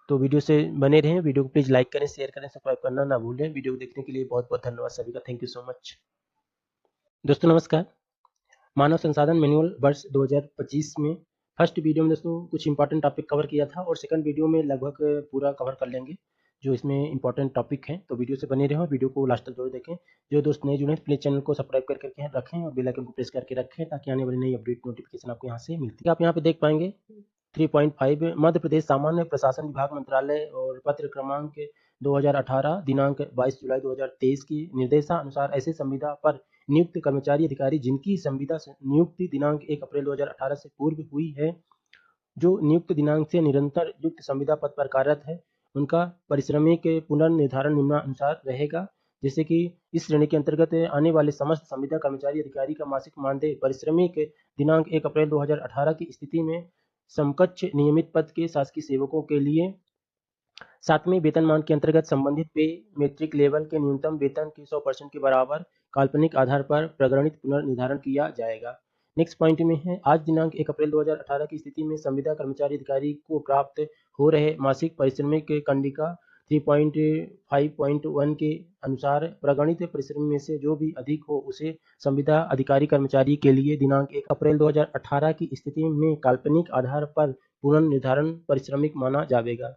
तो वीडियो से बने रहें। वीडियो को प्लीज लाइक करें, शेयर करें, सब्सक्राइब करना ना भूलें। वीडियो को देखने के लिए बहुत बहुत धन्यवाद सभी का। Thank you so much. दोस्तों नमस्कार, मानव संसाधन मैनुअल वर्ष 2025 में फर्स्ट वीडियो में दोस्तों कुछ इंपॉर्टेंट टॉपिक कवर किया था और सेकंड वीडियो में लगभग पूरा कवर कर लेंगे जो इसमें इंपॉर्टेंट टॉपिक हैं। तो वीडियो से बने रहें और वीडियो को लास्ट तक जरूर देखें। जो दोस्त नए जुड़े हैं प्लीज चैनल को सब्सक्राइब करके रखें और बेल आइकन को प्रेस करके रखें ताकि आने वाली नई अपडेट नोटिफिकेशन आपको यहाँ से मिलती है। आप यहाँ पे देख पाएंगे 3.5 मध्य प्रदेश सामान्य प्रशासन विभाग मंत्रालय और पत्र क्रमांक 2018 दिनांक 22 जुलाई 2023 की निर्देशानुसार ऐसे संविदा पर नियुक्त कर्मचारी अधिकारी जिनकी संविदा नियुक्ति दिनांक 1 अप्रैल 2018 से पूर्व हुई है, जो नियुक्त दिनांक से निरंतर युक्त संविदा पद पर कार्यरत है, उनका पारिश्रमिक पुनर्निर्धारण निम्नानुसार रहेगा। जैसे कि इस श्रेणी के अंतर्गत आने वाले समस्त संविदा कर्मचारी अधिकारी का मासिक मानदेय पारिश्रमिक दिनांक 1 अप्रैल 2018 की स्थिति में समकक्ष नियमित पद के शासकीय सेवकों के लिए 7वें वेतनमान के अंतर्गत संबंधित पे मेट्रिक लेवल के न्यूनतम वेतन के 100% के बराबर काल्पनिक आधार पर प्रगणित पुनर्निर्धारण किया जाएगा। नेक्स्ट पॉइंट में है, आज दिनांक 1 अप्रैल 2018 की स्थिति में संविदा कर्मचारी अधिकारी को प्राप्त हो रहे मासिक पारिश्रमिक कंडिका 3.5.1 के अनुसार प्रगणित परिश्रम में से जो भी अधिक हो उसे संविदा अधिकारी कर्मचारी के लिए दिनांक 1 अप्रैल 2018 की स्थिति में काल्पनिक आधार पर पुनर्निर्धारण पारिश्रमिक माना जाएगा।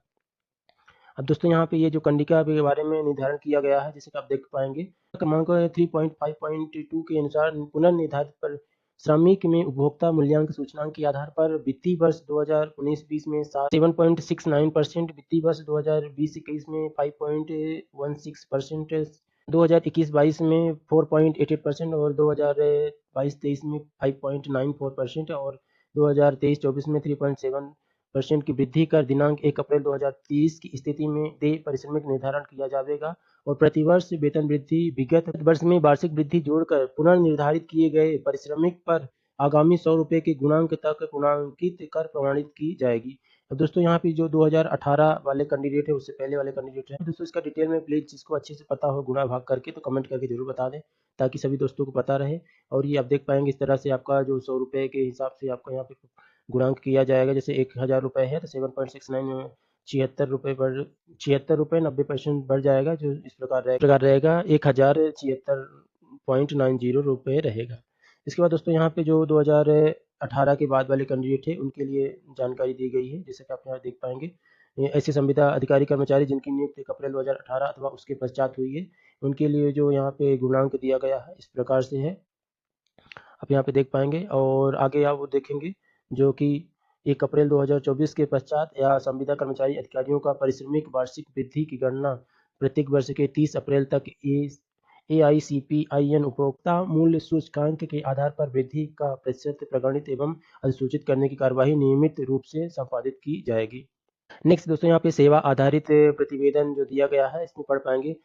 अब दोस्तों यहाँ पे ये जो कंडिका के बारे में निर्धारण किया गया है, जैसे कि आप देख पाएंगे क्रमांक 3.5.2 के अनुसार पुनर्निर्धारित पर श्रमिक में उपभोक्ता मूल्यांकन सूचनांक के आधार पर वित्तीय वर्ष 2019-20 में 7.69%, वित्तीय वर्ष 2020-21 में 5.16%, 2021-22 में 4.88% और 2022-23 में 5.94% और 2023-24 में 3.7% की वृद्धि कर दिनांक 1 अप्रैल 2030 की स्थिति में देय पारिश्रमिक निर्धारण किया जाएगा और प्रतिवर्ष वेतन वृद्धि विगत वर्ष में वार्षिक वृद्धि जोड़कर पुनर्निर्धारित किए गए पारिश्रमिक पर आगामी 100 रुपये के गुणांक तक पूर्णांकित कर प्रमाणित की जाएगी। तो दोस्तों यहाँ पे जो 2018 वाले कैंडिडेट है उससे पहले वाले कैंडिडेट है, दोस्तों इसका डिटेल में प्लीज जिसको अच्छे से पता हो गुणा भाग करके तो कमेंट करके जरूर बता दें ताकि सभी दोस्तों को पता रहे। और ये आप देख पाएंगे इस तरह से आपका जो 100 रुपये के हिसाब से आपका यहाँ पे गुणांक किया जाएगा। जैसे 1000 रुपये है तो 7.69 में 76 रुपये 90% बढ़ जाएगा, जो इस प्रकार रहेगा 1076.90 रुपये रहेगा। इसके बाद दोस्तों यहाँ पे जो 2018 के बाद वाले कैंडिडेट है उनके लिए जानकारी दी गई है, जैसे कि आप यहाँ देख पाएंगे ऐसे संविदा अधिकारी कर्मचारी जिनकी नियुक्ति 1 अप्रैल 2018 अथवा उसके पश्चात हुई है, उनके लिए जो यहाँ पे गुणांक दिया गया है इस प्रकार से है, आप यहाँ पे देख पाएंगे। और आगे आप वो देखेंगे जो कि 1 अप्रैल 2024 के पश्चात या संविदा कर्मचारी अधिकारियों का पारिश्रमिक वार्षिक वृद्धि की गणना प्रत्येक वर्ष के 30 अप्रैल तक AICPIN उपभोक्ता मूल्य सूचकांक के आधार पर वृद्धि का प्रतिशत प्रगणित एवं अधिसूचित करने की कार्यवाही नियमित रूप से संपादित की जाएगी। नेक्स्ट दोस्तों यहाँ पे सेवा आधारित प्रतिवेदन जो दिया गया है इसमें पढ़ पाएंगे,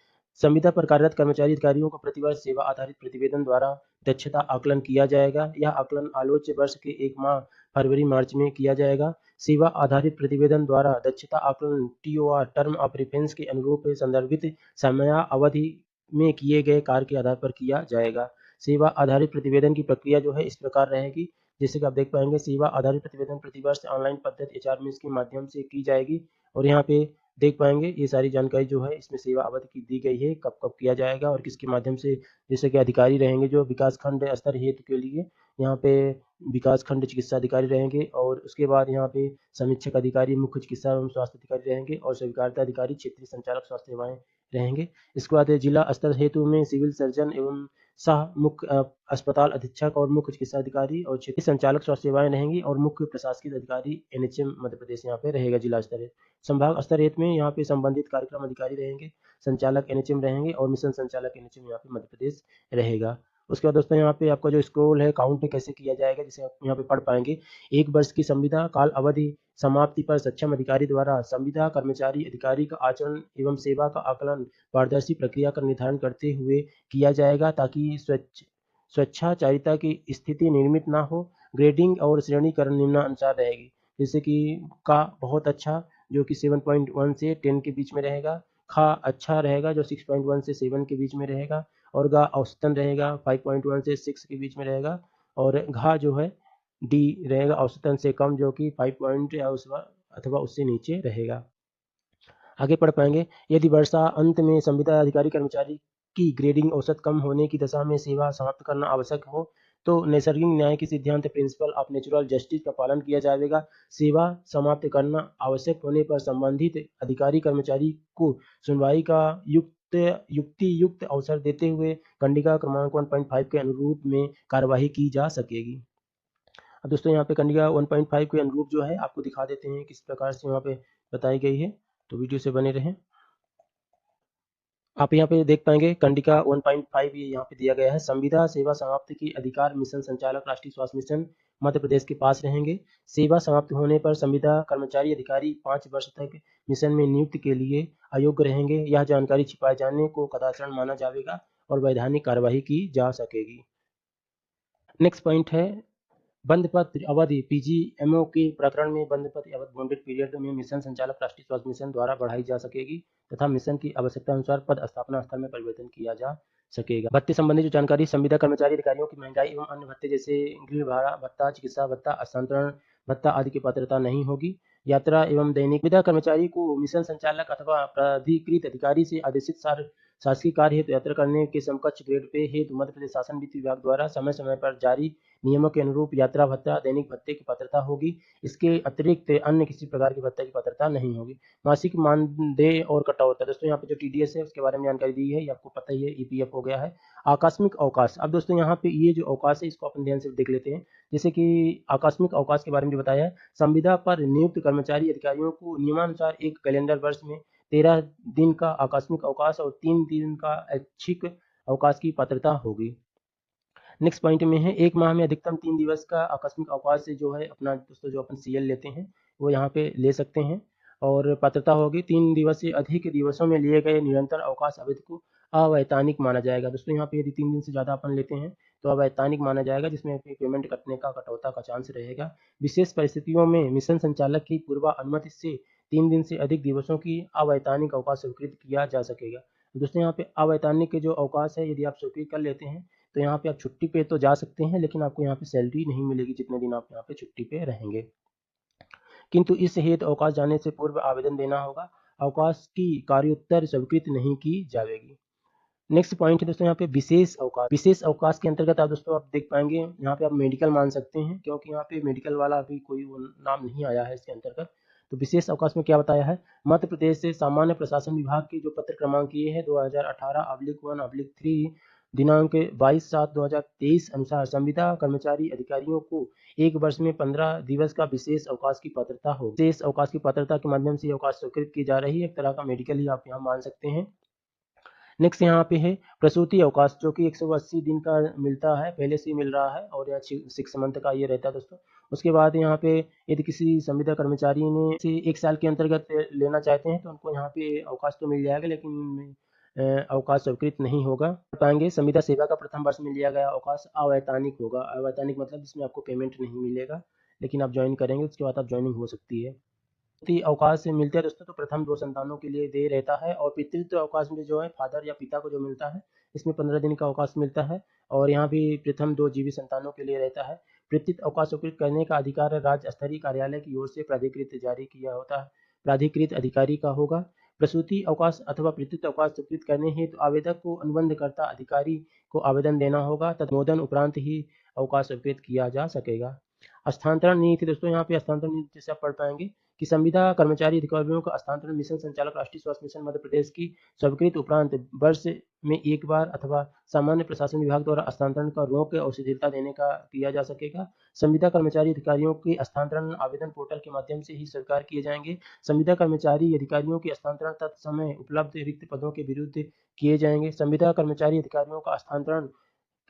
संविदा पर कार्यरत कर्मचारी अधिकारियों को प्रतिवर्ष सेवा आधारित प्रतिवेदन द्वारा दक्षता आकलन किया जाएगा। यह आकलन आलोच्य वर्ष के 1 माह फरवरी मार्च में किया जाएगा। सेवा आधारित प्रतिवेदन द्वारा दक्षता आकलन TOR टर्म ऑफ रेफरेंस के अनुरूप संदर्भित समयावधि में किए गए कार्य के आधार पर किया जाएगा। सेवा आधारित प्रतिवेदन की प्रक्रिया जो है इस प्रकार रहेगी, जैसे कि आप देख पाएंगे सेवा आधारित प्रतिवेदन प्रतिवर्ष ऑनलाइन पद्धति HR में इसके माध्यम से की जाएगी। और यहाँ पे देख पाएंगे ये सारी जानकारी जो है इसमें सेवा अवधि की दी गई है, कब कब किया जाएगा और किसके माध्यम से, जैसे कि अधिकारी रहेंगे जो विकास खंड स्तर हेतु के लिए यहाँ पे विकास खंड चिकित्सा अधिकारी रहेंगे और उसके बाद यहाँ पे समीक्षक अधिकारी मुख्य चिकित्सा एवं स्वास्थ्य अधिकारी रहेंगे और स्वीकार्यता अधिकारी क्षेत्रीय संचालक स्वास्थ्य सेवाएं रहेंगे। इसके बाद जिला स्तर हेतु में सिविल सर्जन एवं सह मुख्य अस्पताल अधीक्षक और मुख्य चिकित्सा अधिकारी और क्षेत्रीय संचालक स्वास्थ्य सेवाएं रहेंगी और मुख्य प्रशासकीय अधिकारी NHM मध्य प्रदेश यहाँ पे रहेगा जिला स्तर। संभाग स्तर हेतु में यहाँ पे संबंधित कार्यक्रम अधिकारी रहेंगे, संचालक NHM रहेंगे और मिशन संचालक NHM यहाँ पे मध्य प्रदेश रहेगा। उसके बाद दोस्तों यहाँ पे आपका जो स्क्रॉल है काउंट कैसे किया जाएगा, जैसे आप यहाँ पे पढ़ पाएंगे, 1 वर्ष की संविदा काल अवधि समाप्ति पर सक्षम अधिकारी द्वारा संविदा कर्मचारी अधिकारी का आचरण एवं सेवा का आकलन पारदर्शी प्रक्रिया का निर्धारण करते हुए किया जाएगा ताकि स्वच्छाचारिता की स्थिति निर्मित ना हो। ग्रेडिंग और श्रेणीकरण निम्नानुसार रहेगी, जैसे कि का बहुत अच्छा जो कि 7.1 से 10 के बीच में रहेगा, खा अच्छा रहेगा जो 6.1 से 7 के बीच में रहेगा और गा औसतन रहेगा 5.1 से 6 के बीच में रहेगा और घा जो है D रहेगा औसतन से कम जो कि 5 पॉइंट या अथवा उससे नीचे रहेगा। आगे पढ़ पाएंगे, यदि वर्षा अंत में संविदा अधिकारी कर्मचारी की ग्रेडिंग औसत कम होने की दशा में सेवा समाप्त करना आवश्यक हो तो नैसर्गिक न्याय के सिद्धांत प्रिंसिपल ऑफ नेचुरल जस्टिस का पालन किया जाएगा। सेवा समाप्त करना आवश्यक होने पर संबंधित अधिकारी कर्मचारी को सुनवाई का युक्ति अवसर देते हुए कंडिका क्रमांक 1.5 के अनुरूप में कार्यवाही की जा सकेगी। अब दोस्तों यहाँ पे कंडिका 1.5 के अनुरूप जो है आपको दिखा देते हैं किस प्रकार से वहाँ पे बताई गई है, तो वीडियो से बने रहें। आप यहाँ पे देख पाएंगे कंडिका 1.5 ये यहाँ पे दिया गया है। संविदा सेवा समाप्ति की अधिकार मिशन संचालक राष्ट्रीय स्वास्थ्य मिशन मध्य प्रदेश के पास रहेंगे। सेवा समाप्त होने पर संविदा कर्मचारी अधिकारी 5 वर्ष तक मिशन में नियुक्ति के लिए अयोग्य रहेंगे। यह जानकारी छिपाए जाने को कदाचार माना जाएगा और वैधानिक कार्यवाही की जा सकेगी। नेक्स्ट पॉइंट है बंद पद अवधि। पीजीएमओ के प्रकरण में बंद पद अवधि बॉन्डेड पीरियड में मिशन संचालक राष्ट्रीय स्वास्थ्य मिशन द्वारा बढ़ाई जा सकेगी तथा मिशन की आवश्यकता अनुसार पद स्थापना स्थल में परिवर्तन किया जा सकेगा। भत्ते संबंधी जो जानकारी, संविदा कर्मचारी अधिकारियों की महंगाई एवं अन्य भत्ते जैसे गृह भाड़ा भत्ता, चिकित्सा भत्ता, हस्तांतरण भत्ता आदि की पात्रता नहीं होगी। यात्रा एवं दैनिक संविदा कर्मचारी को मिशन संचालक अथवा प्राधिकृत अधिकारी से आदेशित शासकीय कार्य हेतु यात्रा करने के समकक्ष ग्रेड पे हेतु मध्य प्रदेश शासन वित्त विभाग द्वारा समय समय पर जारी नियमों के अनुरूप यात्रा भत्ता, दैनिक भत्ते की पात्रता होगी। इसके अतिरिक्त अन्य किसी प्रकार की भत्ते की पात्रता नहीं होगी। मासिक मानदेय और कटौती। दोस्तों यहाँ पे जो टीडीएस है उसके बारे में जानकारी दी है, ये आपको पता ही है, ईपीएफ हो गया है। आकस्मिक अवकाश। अब दोस्तों यहाँ पे ये जो अवकाश है इसको अपन ध्यान से देख लेते हैं। जैसे कि आकस्मिक अवकाश के बारे में जो बताया है, संविदा पर नियुक्त कर्मचारी अधिकारियों को नियमानुसार एक कैलेंडर वर्ष में 13 दिन का आकस्मिक अवकाश और 3 दिन का ऐच्छिक अवकाश की पात्रता होगी। नेक्स्ट पॉइंट में है 1 माह में अधिकतम 3 दिवस का आकस्मिक अवकाश से जो है अपना दोस्तों जो अपन सीएल लेते हैं वो यहाँ पे ले सकते हैं और पात्रता होगी 3 दिवस से अधिक दिवसों में लिए गए निरंतर अवकाश अवधि को अवैतनिक माना जाएगा। दोस्तों यहाँ पे यदि 3 दिन से ज़्यादा अपन लेते हैं तो अवैतनिक माना जाएगा, जिसमें पेमेंट कटने का कटौता का चांस रहेगा। विशेष परिस्थितियों में मिशन संचालक की पूर्व अनुमति से 3 दिन से अधिक दिवसों की अवैतनिक अवकाश स्वीकृत किया जा सकेगा। दोस्तों यहाँ पे अवैतनिक के जो अवकाश है यदि आप स्वीकृत कर लेते हैं तो यहाँ पे आप छुट्टी पे तो जा सकते हैं, लेकिन आपको यहाँ पे सैलरी नहीं मिलेगी जितने दिन आप यहाँ पे छुट्टी पे रहेंगे। किंतु इस हेतु अवकाश जाने से पूर्व आवेदन देना होगा। अवकाश की कार्योत्तर स्वीकृत नहीं की जाएगी। नेक्स्ट पॉइंट है दोस्तों यहाँ पे विशेष अवकाश। विशेष अवकाश के अंतर्गत आप दोस्तों आप देख पाएंगे यहाँ पे आप मेडिकल मान सकते हैं, क्योंकि यहाँ पे मेडिकल वाला अभी कोई नाम नहीं आया है इसके अंतर्गत। तो विशेष अवकाश में क्या बताया है, मध्य प्रदेश से सामान्य प्रशासन विभाग के जो पत्र क्रमांक ये है 2018/1/3 दिनांक 22/7/2023 अनुसार संविदा कर्मचारी अधिकारियों को 1 वर्ष में 15 दिवस का विशेष अवकाश की पात्रता हो। विशेष अवकाश की पात्रता के माध्यम से अवकाश स्वीकृत की जा रही है, एक तरह का मेडिकल ही आप यहाँ मान सकते हैं। नेक्स्ट यहाँ पे है प्रसूति अवकाश, जो कि 180 दिन का मिलता है, पहले से ही मिल रहा है और यहाँ 6 मंथ का ये रहता है दोस्तों। उसके बाद यहाँ पे यदि किसी संविदा कर्मचारी ने से 1 साल के अंतर्गत लेना चाहते हैं तो उनको यहाँ पे अवकाश तो मिल जाएगा, लेकिन अवकाश स्वीकृत नहीं होगा। पाएंगे संविदा सेवा का प्रथम वर्ष में लिया गया अवकाश अवैतनिक होगा। अवैतनिक मतलब जिसमें आपको पेमेंट नहीं मिलेगा, लेकिन आप ज्वाइन करेंगे उसके बाद आप ज्वाइनिंग हो सकती है। अवकाश मिलते हैं दोस्तों तो प्रथम 2 संतानों के लिए दे रहता है, और पितृत्व अवकाश में जो है फादर या पिता को जो मिलता है इसमें 15 दिन का अवकाश मिलता है, और यहाँ भी प्रथम 2 जीवित संतानों के लिए रहता है। पितृत्व अवकाश स्वीकृत करने का अधिकार राज्य स्तरीय कार्यालय की ओर से प्राधिकृत जारी किया होता है, प्राधिकृत अधिकारी का होगा। प्रसूति अवकाश अथवा पितृत्व अवकाश स्वीकृत करने हेतु आवेदक को अनुबंधकर्ता अधिकारी को आवेदन देना होगा तथा अनुमोदन उपरांत ही अवकाश स्वीकृत किया जा सकेगा। हस्तांतरण नीति। दोस्तों यहाँ पे हस्तांतरण नीति जैसे आप पढ़ पाएंगे कि संविदा कर्मचारी अधिकारियों का हस्तांतरण मिशन संचालक राष्ट्रीय स्वास्थ्य मिशन मध्य प्रदेश की स्वीकृत उपरांत वर्ष में 1 बार अथवा सामान्य प्रशासन विभाग द्वारा हस्तांतरण का रोक और शिथिलता देने का किया जा सकेगा। संविदा कर्मचारी अधिकारियों के हस्तांतरण आवेदन पोर्टल के माध्यम से ही स्वीकार किए जाएंगे। संविदा कर्मचारी अधिकारियों के हस्तांतरण तत्समय उपलब्ध रिक्त पदों के विरुद्ध किए जाएंगे। संविदा कर्मचारी अधिकारियों का हस्तांतरण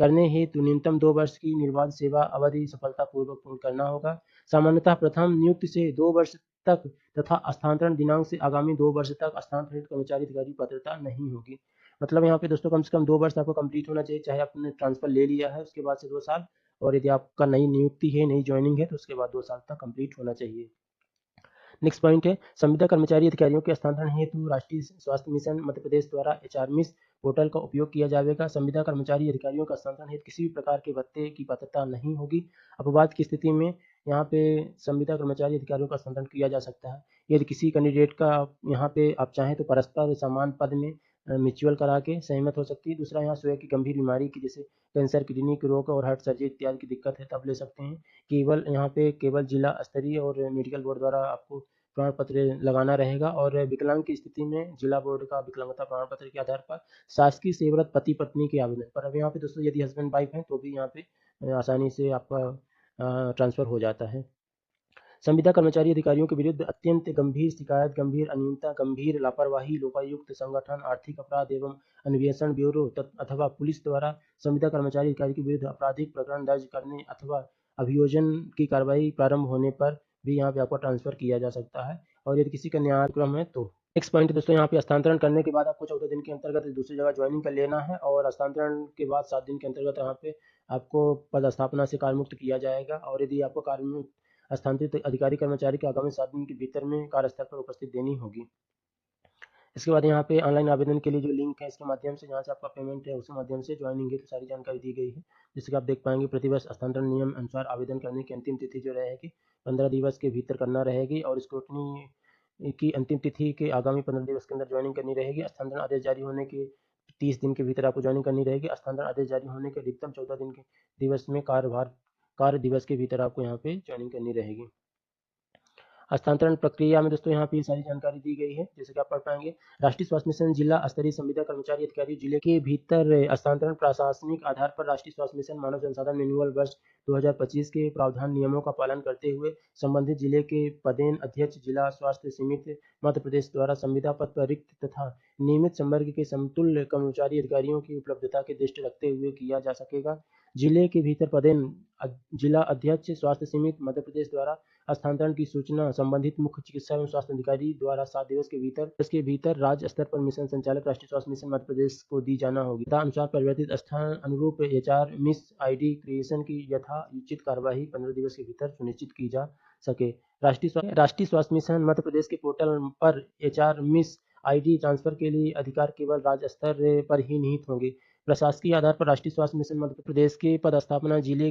करने हेतु न्यूनतम 2 वर्ष की निर्बाध सेवा अवधि सफलतापूर्वक पूर्ण करना होगा। सामान्यतः प्रथम नियुक्ति से 2 वर्ष तक तथा हस्तांतरण दिनांक से आगामी 2 वर्ष तक हस्तांतरित कर्मचारी अधिकारी पात्रता नहीं होगी। मतलब यहाँ पे दोस्तों कम से कम 2 वर्ष आपको कंप्लीट होना चाहिए, चाहे आपने ट्रांसफर ले लिया है उसके बाद से 2 साल, और यदि आपका नई नियुक्ति है, नई ज्वाइनिंग है तो उसके बाद 2 साल तक कंप्लीट होना चाहिए। नेक्स्ट पॉइंट है संविदा कर्मचारी अधिकारियों के हस्तांतरण हेतु राष्ट्रीय स्वास्थ्य मिशन मध्य प्रदेश द्वारा एचआरमिस पोर्टल का उपयोग किया जाएगा। संविदा कर्मचारी अधिकारियों का हस्तांतरण हेतु किसी भी प्रकार के भत्ते की पात्रता नहीं होगी। अपवाद की स्थिति में यहाँ पे संविदा कर्मचारी अधिकारियों का हस्तांतरण किया जा सकता है। यदि किसी कैंडिडेट का यहाँ पे आप चाहें तो परस्पर समान पद में म्यूचुअल करा के सहमत हो सकती है। दूसरा यहाँ स्वयं की गंभीर बीमारी की जैसे कैंसर, किडनी के रोग और हार्ट सर्जरी इत्यादि की दिक्कत है तब ले सकते हैं। केवल यहाँ पे केवल जिला स्तरीय और मेडिकल बोर्ड द्वारा आपको प्रमाण पत्र लगाना रहेगा, और विकलांग की स्थिति में जिला बोर्ड का विकलांगता प्रमाण पत्र के आधार पर शासकीय सेवारत पति पत्नी के आवेदन पर। अब यहाँ पे दोस्तों यदि हस्बैंड वाइफ हैं तो भी यहाँ पे आसानी से आपका ट्रांसफ़र हो जाता है। संविदा कर्मचारी अधिकारियों के विरुद्ध अत्यंत गंभीर शिकायत, गंभीर अनियमितता, गंभीर लापरवाही, लोकायुक्त, संगठन, आर्थिक अपराध एवं अन्वेषण ब्यूरो अथवा पुलिस द्वारा संविदा कर्मचारी अधिकारी के विरुद्ध आपराधिक प्रकरण दर्ज करने अथवा अभियोजन की कार्रवाई प्रारंभ होने पर भी यहाँ पे आपको ट्रांसफर किया जा सकता है। और यदि किसी का न्यायाक्रम है तो नेक्स्ट पॉइंट दोस्तों, यहाँ पे हस्तांतरण करने के बाद आपको 14 दिन के अंतर्गत दूसरी जगह ज्वाइनिंग कर लेना है और हस्तांतरण के बाद 7 दिन के अंतर्गत यहाँ पे आपको पदस्थापना से कार्यमुक्त किया जाएगा। और यदि आपको कार्यमुक्त हस्तांतरित अधिकारी कर्मचारी के आगामी 7 दिन के भीतर में कार्यस्थल पर उपस्थित देनी होगी। इसके बाद यहाँ पे ऑनलाइन आवेदन के लिए जो लिंक है, इसके माध्यम से जहाँ से आपका पेमेंट है उसी माध्यम से ज्वाइनिंग की तो सारी जानकारी दी गई है। जैसे कि आप देख पाएंगे, प्रतिवर्ष हस्तांतरण नियम अनुसार आवेदन करने की अंतिम तिथि जो रहेगी 15 दिवस के भीतर करना रहेगी और स्क्रूटनी की अंतिम तिथि के आगामी 15 दिवस के अंदर ज्वाइनिंग करनी रहेगी। हस्तांतरण आदेश जारी होने के 30 दिन के भीतर आपको ज्वाइनिंग करनी रहेगी। हस्तांतरण आदेश जारी होने के अधिकतम 14 दिन के दिवस में कार्य दिवस के भीतर आपको यहाँ पे ज्वाइनिंग करनी रहेगी। हस्तांतरण प्रक्रिया में दोस्तों यहाँ पे सारी जानकारी दी गई है, जैसे कि आप पढ़ पाएंगे। राष्ट्रीय स्वास्थ्य मिशन जिला स्तरीय संविदा कर्मचारी अधिकारी जिले के भीतर हस्तांतरण प्रशासनिक आधार पर राष्ट्रीय स्वास्थ्य मिशन मानव संसाधन मैनुअल वर्ष 2025 के प्रावधान नियमों का पालन करते हुए संबंधित जिले के पदेन अध्यक्ष जिला स्वास्थ्य समिति मध्य प्रदेश द्वारा संविदा पद पर रिक्त तथा नियमित संवर्ग के समतुल्य कर्मचारी अधिकारियों की उपलब्धता के दृष्टि रखते हुए किया जा सकेगा। जिले के भीतर पदेन जिला अध्यक्ष स्वास्थ्य समिति मध्य प्रदेश द्वारा हस्तांतरण की सूचना संबंधित मुख्य चिकित्सा एवं स्वास्थ्य अधिकारी द्वारा 7 दिवस के भीतर राज्य स्तर पर मिशन संचालक राष्ट्रीय स्वास्थ्य मिशन मध्य प्रदेश को दी जाना होगी तथा अनुसार परिवर्तित स्थान अनुरूप एचआर मिस आईडी क्रिएशन की यथाउचित कार्यवाही 15 दिवस के भीतर सुनिश्चित की जा सके। राष्ट्रीय स्वास्थ्य मिशन मध्य प्रदेश के पोर्टल पर एचआर मिस आईडी ट्रांसफर के लिए अधिकार केवल राज्य स्तर पर ही निहित होंगे। प्रशासकीय आधार पर राष्ट्रीय स्वास्थ्य मिशन मध्य प्रदेश के पदस्थापना जिले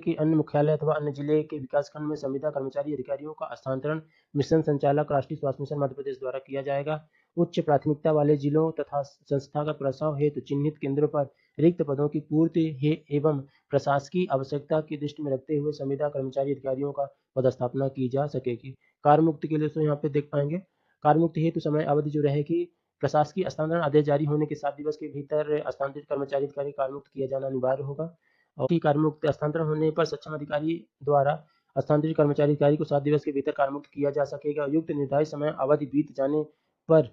के अन्य मुख्यालय अथवा अन्य जिले के विकासखंड में संविदा कर्मचारी अधिकारियों का हस्तांतरण मिशन संचालक राष्ट्रीय स्वास्थ्य मिशन मध्य प्रदेश द्वारा किया जाएगा। उच्च प्राथमिकता वाले जिलों तथा संस्थागत प्रसव हेतु चिन्हित केंद्रों पर रिक्त पदों की पूर्ति एवं प्रशासकीय आवश्यकता की दृष्टि में रखते हुए संविदा कर्मचारी अधिकारियों का पदस्थापना की जा सकेगी। कार्यमुक्ति के लिए तो यहाँ पे देख पाएंगे, कार्यमुक्ति हेतु समय अवधि जो रहेगी, प्रशासकीय हस्तांतरण आदेश जारी होने के 7 दिवस के भीतर हस्तांतरित कर्मचारी अधिकारी कार्यमुक्त किया जाना अनिवार्य होगा। और कार्यमुक्त हस्तांतरण होने पर सक्षम अधिकारी द्वारा हस्तांतरित कर्मचारी अधिकारी को 7 दिवस के भीतर कार्यमुक्त किया जा सकेगा। युक्त निर्धारित समय अवधि बीत जाने पर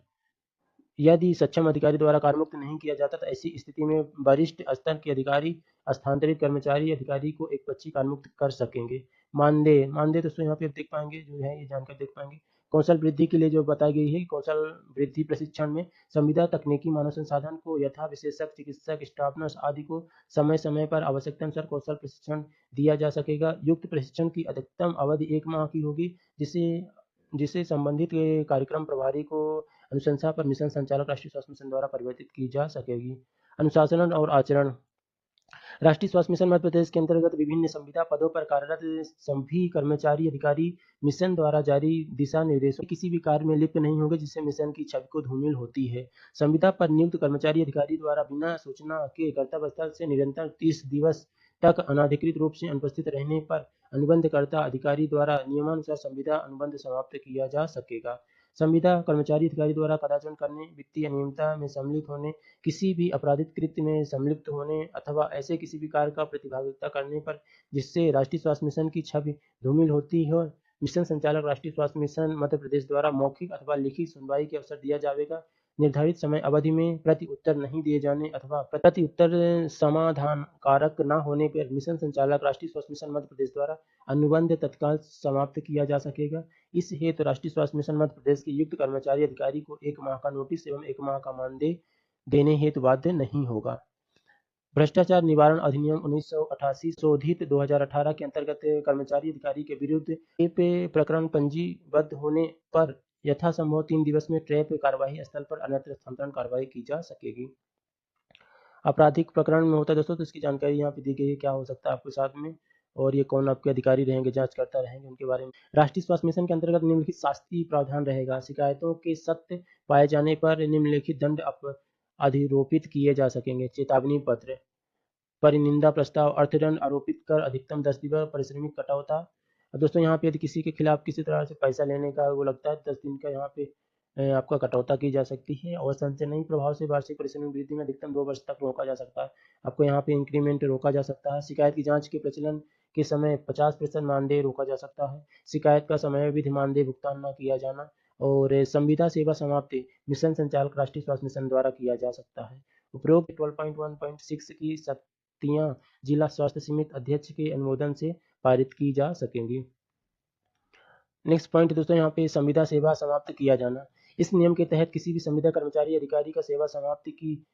यदि सक्षम अधिकारी द्वारा कार्यमुक्त नहीं किया जाता तो ऐसी स्थिति में वरिष्ठ स्तर के अधिकारी हस्तांतरित कर्मचारी अधिकारी को एक पक्षी कार्यमुक्त कर सकेंगे। मानदेय दोस्तों यहाँ पे देख पाएंगे, जो है ये जानकर देख पाएंगे। कौशल वृद्धि के लिए जो बताई गई है, कौशल वृद्धि प्रशिक्षण में संविदा तकनीकी मानव संसाधन को यथा विशेषज्ञ चिकित्सक स्टाफ नर्स आदि को समय समय पर आवश्यकता अनुसार कौशल प्रशिक्षण दिया जा सकेगा। युक्त प्रशिक्षण की अधिकतम अवधि 1 माह की होगी, जिसे संबंधित कार्यक्रम प्रभारी को अनुशंसा पर मिशन संचालक राष्ट्रीय स्वास्थ्य मिशन द्वारा परिवर्तित की जा सकेगी। अनुशासन और आचरण, राष्ट्रीय स्वास्थ्य मिशन मध्य प्रदेश के अंतर्गत विभिन्न संविदा पदों पर कार्यरत सभी कर्मचारी अधिकारी मिशन द्वारा जारी दिशा निर्देशों किसी भी कार्य में लिप्त नहीं होंगे जिससे मिशन की छवि को धूमिल होती है। संविदा पर नियुक्त कर्मचारी अधिकारी द्वारा बिना सूचना के कर्तव्य स्थल से निरंतर 30 दिवस तक अनाधिकृत रूप से अनुपस्थित रहने पर अनुबंधकर्ता अधिकारी द्वारा नियमानुसार संविदा अनुबंध समाप्त किया जा सकेगा। संविदा कर्मचारी अधिकारी द्वारा कदाचार करने, वित्तीय अनियमितता में सम्मिलित होने, किसी भी आपराधिक कृत्य में सम्मिलित होने अथवा ऐसे किसी भी कार्य का प्रतिभागिता करने पर जिससे राष्ट्रीय स्वास्थ्य मिशन की छवि धूमिल होती हो, मिशन संचालक राष्ट्रीय स्वास्थ्य मिशन मध्य प्रदेश द्वारा मौखिक अथवा लिखित सुनवाई के अवसर दिया जाएगा। निर्धारित समय अवधि में प्रति उत्तर नहीं दिए जाने अथवा प्रति उत्तर समाधान कारक न होने पर मिशन संचालक राष्ट्रीय स्वास्थ्य मिशन मध्य प्रदेश द्वारा अनुबंध तत्काल समाप्त किया जा सकेगा। इस हेतु राष्ट्रीय स्वास्थ्य मिशन मध्य प्रदेश के युक्त कर्मचारी अधिकारी को 1 माह का नोटिस एवं 1 माह का मानदेय देने हेतु बाध्य नहीं होगा। भ्रष्टाचार निवारण अधिनियम 1988 शोधित 2018 के अंतर्गत कर्मचारी अधिकारी के विरुद्ध ट्रैप प्रकरण पंजीबद्ध होने पर यथासंभव 3 दिवस में ट्रैप कार्यवाही स्थल पर अन्यत्र हस्तांतरण कार्रवाई की जा सकेगी। आपराधिक प्रकरण में होता है दोस्तों, तो इसकी जानकारी यहाँ पे दी गई है, क्या हो सकता है आपके साथ में और ये कौन आपके अधिकारी रहेंगे, जांच करता रहेंगे, उनके बारे में। राष्ट्रीय स्वास्थ्य मिशन के अंतर्गत निम्नलिखित शास्तीय प्रावधान रहेगा। शिकायतों के सत्य पाए जाने पर निम्नलिखित दंड अधिरोपित किए जा सकेंगे। चेतावनी पत्र, परिनिंदा प्रस्ताव, अर्थदंड आरोपित कर अधिकतम 10 दिवस पारिश्रमिक कटौता। दोस्तों यहाँ पे यदि किसी के खिलाफ किसी तरह से पैसा लेने का वो लगता है 10 दिन का यहाँ पे आपका कटौता की जा सकती है और संचयनी प्रभाव से वार्षिक परिश्रम में वृद्धि में अधिकतम 2 वर्ष तक रोका जा सकता है। आपको यहाँ पे इंक्रीमेंट रोका जा सकता है। शिकायत की जांच के प्रचलन के समय 50% मानदेय रोका जा सकता है। शिकायत का समयावधि मानदेय भुगतान न किया जाना और संविदा सेवा समाप्ति मिशन संचालक राष्ट्रीय स्वास्थ्य मिशन द्वारा किया जा सकता है। उपरोक्त 12.1.6 की शक्तियाँ जिला स्वास्थ्य समिति अध्यक्ष के अनुमोदन से पारित की जा सकेंगी। नेक्स्ट पॉइंट दोस्तों, यहाँ पे संविदा सेवा समाप्त किया जाना। इस नियम के तहत किसी भी संविदा कर्मचारी अधिकारी का सेवा समाप्ति की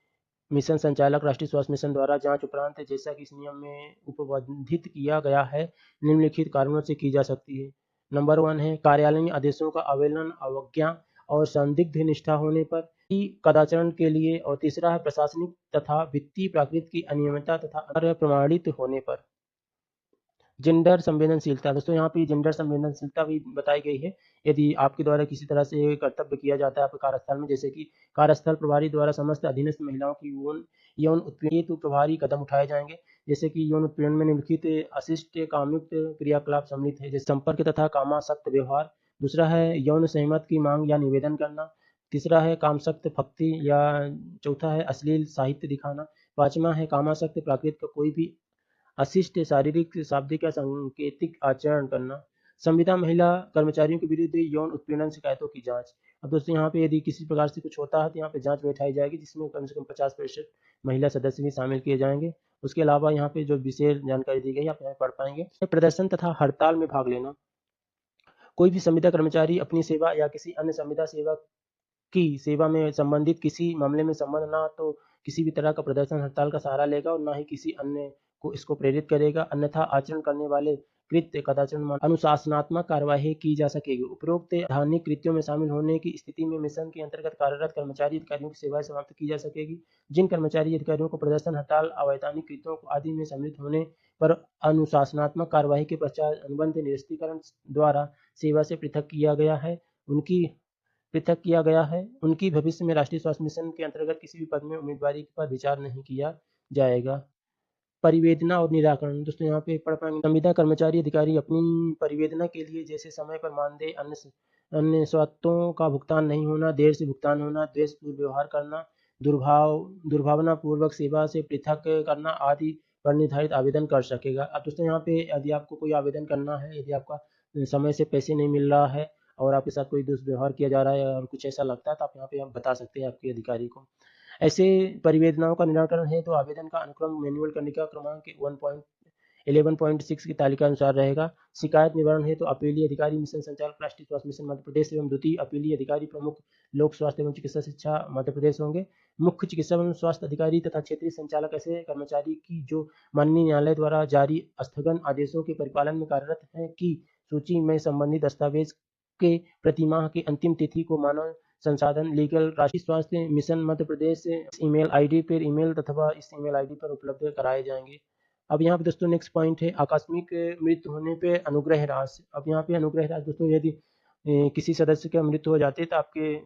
मिशन संचालक राष्ट्रीय स्वास्थ्य मिशन द्वारा जांच उपरांत जैसा कि इस नियम में उपबंधित किया गया है निम्नलिखित कारणों से की जा सकती है। नंबर 1 है कार्यालयीन आदेशों का अवहेलना, अवज्ञा और संदिग्ध निष्ठा होने पर ही कदाचरण के लिए, और तीसरा है प्रशासनिक तथा वित्तीय प्रकृति की अनियमितता तथा अप्रमाणित होने पर। जेंडर संवेदनशीलता, दोस्तों यहाँ पे जेंडर संवेदनशीलता भी बताई गई है। यदि आपके द्वारा किसी तरह से कर्तव्य किया जाता है आपके कार्यस्थल में, जैसे कि कार्यस्थल प्रभारी द्वारा समस्त अधीनस्थ महिलाओं की यौन उत्पीड़न हेतु प्रभारी कदम उठाए जाएंगे, जैसे कि यौन उत्पीड़न में निम्नलिखित अशिष्ट कामयुक्त क्रियाकलाप सम्मिलित है, जैसे संपर्क तथा कामासक्त व्यवहार। दूसरा है यौन सहमत की मांग या निवेदन करना। तीसरा है कामसक्त भक्ति या चौथा है अश्लील साहित्य दिखाना। पांचवा है कामासक्त प्राकृत का कोई भी अशिष्ट शारीरिक, शाब्दिक या सांकेतिक आचरण करना। संविदा महिला कर्मचारियों के विरुद्ध यौन उत्पीड़न शिकायतों की जांच। अब दोस्तों यहाँ पे यदि किसी प्रकार से कुछ होता है तो यहाँ पे जांच बैठाई जाएगी, जिसमें कम से कम 50% महिला सदस्य भी शामिल किए जाएंगे। उसके अलावा यहाँ पे जो विशेष जानकारी दी गई है आप यहाँ पढ़ पाएंगे। प्रदर्शन तथा हड़ताल में भाग लेना। कोई भी संविदा कर्मचारी अपनी सेवा या किसी अन्य संविदा सेवा की सेवा में संबंधित किसी मामले में संबंध ना तो किसी भी तरह का प्रदर्शन हड़ताल का सहारा लेगा और ना ही किसी अन्य को इसको प्रेरित करेगा, अन्यथा आचरण करने वाले कृत्य कदाचरण अनुशासनात्मक कार्यवाही की जा सकेगी। उपरोक्त धार्मिक कृत्यों में शामिल होने की स्थिति में मिशन के अंतर्गत कार्यरत कर्मचारी अधिकारियों की सेवाएं समाप्त की जा सकेगी। जिन कर्मचारी अधिकारियों को प्रदर्शन हड़ताल अवैधानिक कृत्यों आदि में सम्मिलित होने पर अनुशासनात्मक कार्यवाही के पश्चात अनुबंध निरस्तीकरण द्वारा सेवा से पृथक किया गया है, उनकी भविष्य में राष्ट्रीय स्वास्थ्य मिशन के अंतर्गत किसी भी पद में उम्मीदवारी पर विचार नहीं किया जाएगा। परिवेदना और निराकरण, दोस्तों यहाँ पे पढ़ पाएंगे। संविदा कर्मचारी अधिकारी अपनी परिवेदना के लिए जैसे समय पर मानदेय, अन्य स्वास्थ्यों का भुगतान नहीं होना, देर से भुगतान होना, द्वेषपूर्ण व्यवहार करना, दुर्भावना पूर्वक सेवा से पृथक करना आदि पर निर्धारित आवेदन कर सकेगा। अब दोस्तों यहाँ पे यदि आपको कोई आवेदन करना है, यदि आपका समय से पैसे नहीं मिल रहा है और आपके साथ कोई दुष्व्यवहार किया जा रहा है और कुछ ऐसा लगता है तो आप यहाँ पे आप बता सकते हैं आपके अधिकारी को। ऐसे परिवेदनाओं का निराकरण है तो आवेदन का अनुक्रम मैनुअल करनिका क्रमांक 11.6 की तालिका अनुसार रहेगा। शिकायत निवारण है तो अपीलीय अधिकारी मिशन संचालक राष्ट्रीय स्वास्थ्य मिशन मध्य प्रदेश एवं द्वितीय अपीलीय अधिकारी प्रमुख लोक स्वास्थ्य एवं चिकित्सा शिक्षा मध्य प्रदेश होंगे। मुख्य चिकित्सा एवं स्वास्थ्य अधिकारी तथा क्षेत्रीय संचालक ऐसे कर्मचारी की जो माननीय न्यायालय द्वारा जारी स्थगन आदेशों के परिपालन में कार्यरत हैं की सूची में संबंधित दस्तावेज के प्रतिमाह की अंतिम तिथि को मानव संसाधन लीगल राष्ट्रीय स्वास्थ्य मिशन मध्य प्रदेश इस ईमेल आईडी पर ईमेल अथवा इस ईमेल आईडी पर उपलब्ध कराए जाएंगे। अब यहाँ पे दोस्तों नेक्स्ट पॉइंट है आकस्मिक मृत्यु होने पे अनुग्रह राशि। अब यहाँ पे अनुग्रह राशि दोस्तों यदि किसी सदस्य की मृत्यु हो जाती है तो आपके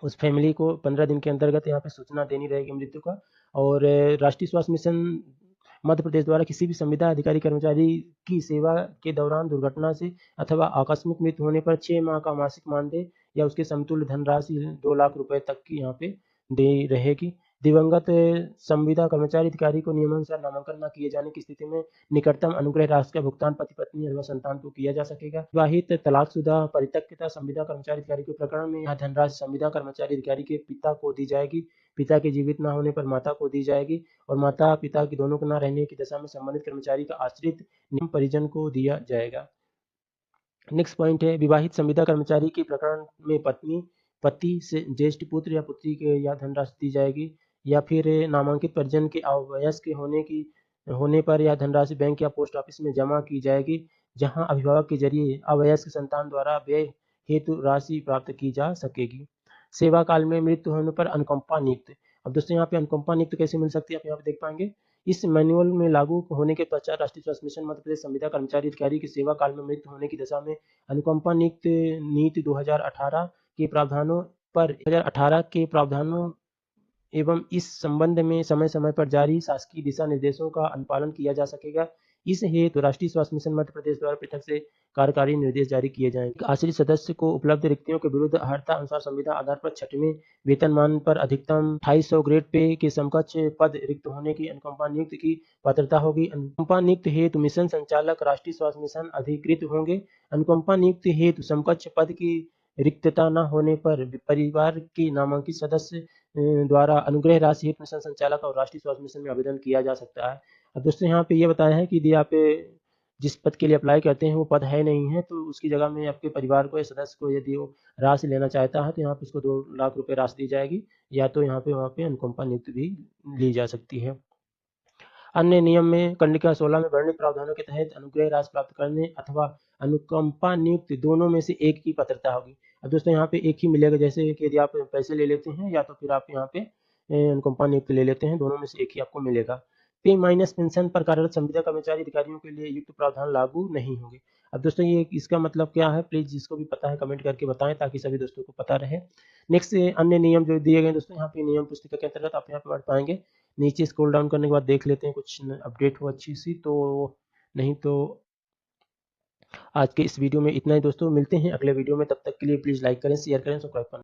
उस फैमिली को 15 दिन के अंतर्गत यहाँ पे सूचना देनी रहेगी मृत्यु का। और राष्ट्रीय स्वास्थ्य मिशन मध्य प्रदेश द्वारा किसी भी संविदा अधिकारी कर्मचारी की सेवा के दौरान दुर्घटना से अथवा आकस्मिक मृत्यु होने पर 6 माह का मासिक मानदेय या उसके समतुल्य धनराशि 2 लाख रुपए तक की यहाँ पे दे रहेगी। दिवंगत संविदा कर्मचारी अधिकारी को नियमानुसार नामांकन न किए जाने की स्थिति में निकटतम अनुग्रह राशि का भुगतान पति पत्नी अथवा संतान को किया जा सकेगा। विवाहित तलाकशुदा परित्यक्ता संविदा कर्मचारी अधिकारी के प्रकरण में यह धनराशि संविदा कर्मचारी अधिकारी के पिता को दी जाएगी। पिता के जीवित न होने पर माता को दी जाएगी और माता पिता की दोनों को न रहने की दशा में संबंधित कर्मचारी का आश्रित नियम परिजन को दिया जाएगा। नेक्स्ट पॉइंट है विवाहित संविदा कर्मचारी के प्रकरण में पत्नी पति से ज्येष्ठ पुत्र या पुत्री के या धनराशि दी जाएगी, या फिर नामांकित परिजन के अवयस्क होने पर यह धनराशि बैंक या पोस्ट ऑफिस में जमा की जाएगी, जहां अभिभावक के जरिए अवयस्क संतान द्वारा व्यय हेतु राशि प्राप्त की जा सकेगी। सेवा काल में मृत्यु होने पर अनुकंपा नियुक्त। अब दोस्तों यहाँ पे अनुकंपा नियुक्त कैसे मिल सकती है आप यहाँ पे देख पाएंगे। इस मैनुअल में लागू होने के पश्चात राष्ट्रीय स्वास्थ्य मिशन मध्य प्रदेश संविदा कर्मचारी अधिकारी की सेवा काल में मृत्यु होने की दशा में अनुकंपा नियुक्त नीति 2018 के प्रावधानों एवं इस संबंध में समय समय पर जारी शासकीय दिशा निर्देशों का अनुपालन किया जा सकेगा। इस हेतु राष्ट्रीय स्वास्थ्य मिशन मध्य प्रदेश द्वारा पृथक से कार्यकारी निर्देश जारी किए जाएंगे। आश्रित सदस्य को उपलब्ध रिक्तियों के विरुद्ध अर्हता अनुसार संविदा आधार पर 6वें वेतनमान पर अधिकतम 250 ग्रेड पे के समकक्ष पद रिक्त होने की अनुकंपा नियुक्ति की पात्रता होगी। अनुकंपा नियुक्ति हेतु मिशन संचालक राष्ट्रीय स्वास्थ्य मिशन अधिकृत होंगे। अनुकंपा नियुक्ति हेतु समकक्ष पद की रिक्तता न होने पर परिवार के नामांकित सदस्य द्वारा अनुग्रह राशि हेतु मिशन संचालक और राष्ट्रीय स्वास्थ्य मिशन में आवेदन किया जा सकता है। अब दोस्तों यहाँ पे ये बताया है कि यदि आप जिस पद के लिए अप्लाई करते हैं वो पद है नहीं है तो उसकी जगह में आपके परिवार को या सदस्य को यदि वो राशि लेना चाहता है तो यहाँ पे उसको 2 लाख रुपए राशि दी जाएगी, या तो यहाँ पे वहाँ पे अनुकंपा नियुक्ति भी ली जा सकती है। अन्य नियम में कंडिका 16 में वर्णित प्रावधानों के तहत अनुग्रह राशि प्राप्त करने अथवा अनुकंपा नियुक्ति दोनों में से एक की पात्रता होगी। अब दोस्तों यहाँ पे एक ही मिलेगा, जैसे कि यदि आप पैसे ले लेते हैं या तो फिर आप यहाँ पे अनुकंपा नियुक्ति ले लेते हैं, दोनों में से एक ही आपको मिलेगा। पे माइनस पेंशन पर कार्यरत संविदा कर्मचारी अधिकारियों के लिए युक्त प्रावधान लागू नहीं होंगे। अब दोस्तों ये इसका मतलब क्या है, प्लीज जिसको भी पता है कमेंट करके बताएं ताकि सभी दोस्तों को पता रहे। नेक्स्ट अन्य नियम जो दिए गए दोस्तों यहाँ पे नियम पुस्तिका के अंतर्गत आप यहाँ पे पढ़ पाएंगे। नीचे स्क्रॉल डाउन करने के बाद देख लेते हैं कुछ अपडेट हो अच्छी सी, तो नहीं तो आज के इस वीडियो में इतना ही दोस्तों। मिलते हैं अगले वीडियो में, तब तक के लिए प्लीज़ लाइक करें, शेयर करें, सब्सक्राइब करें।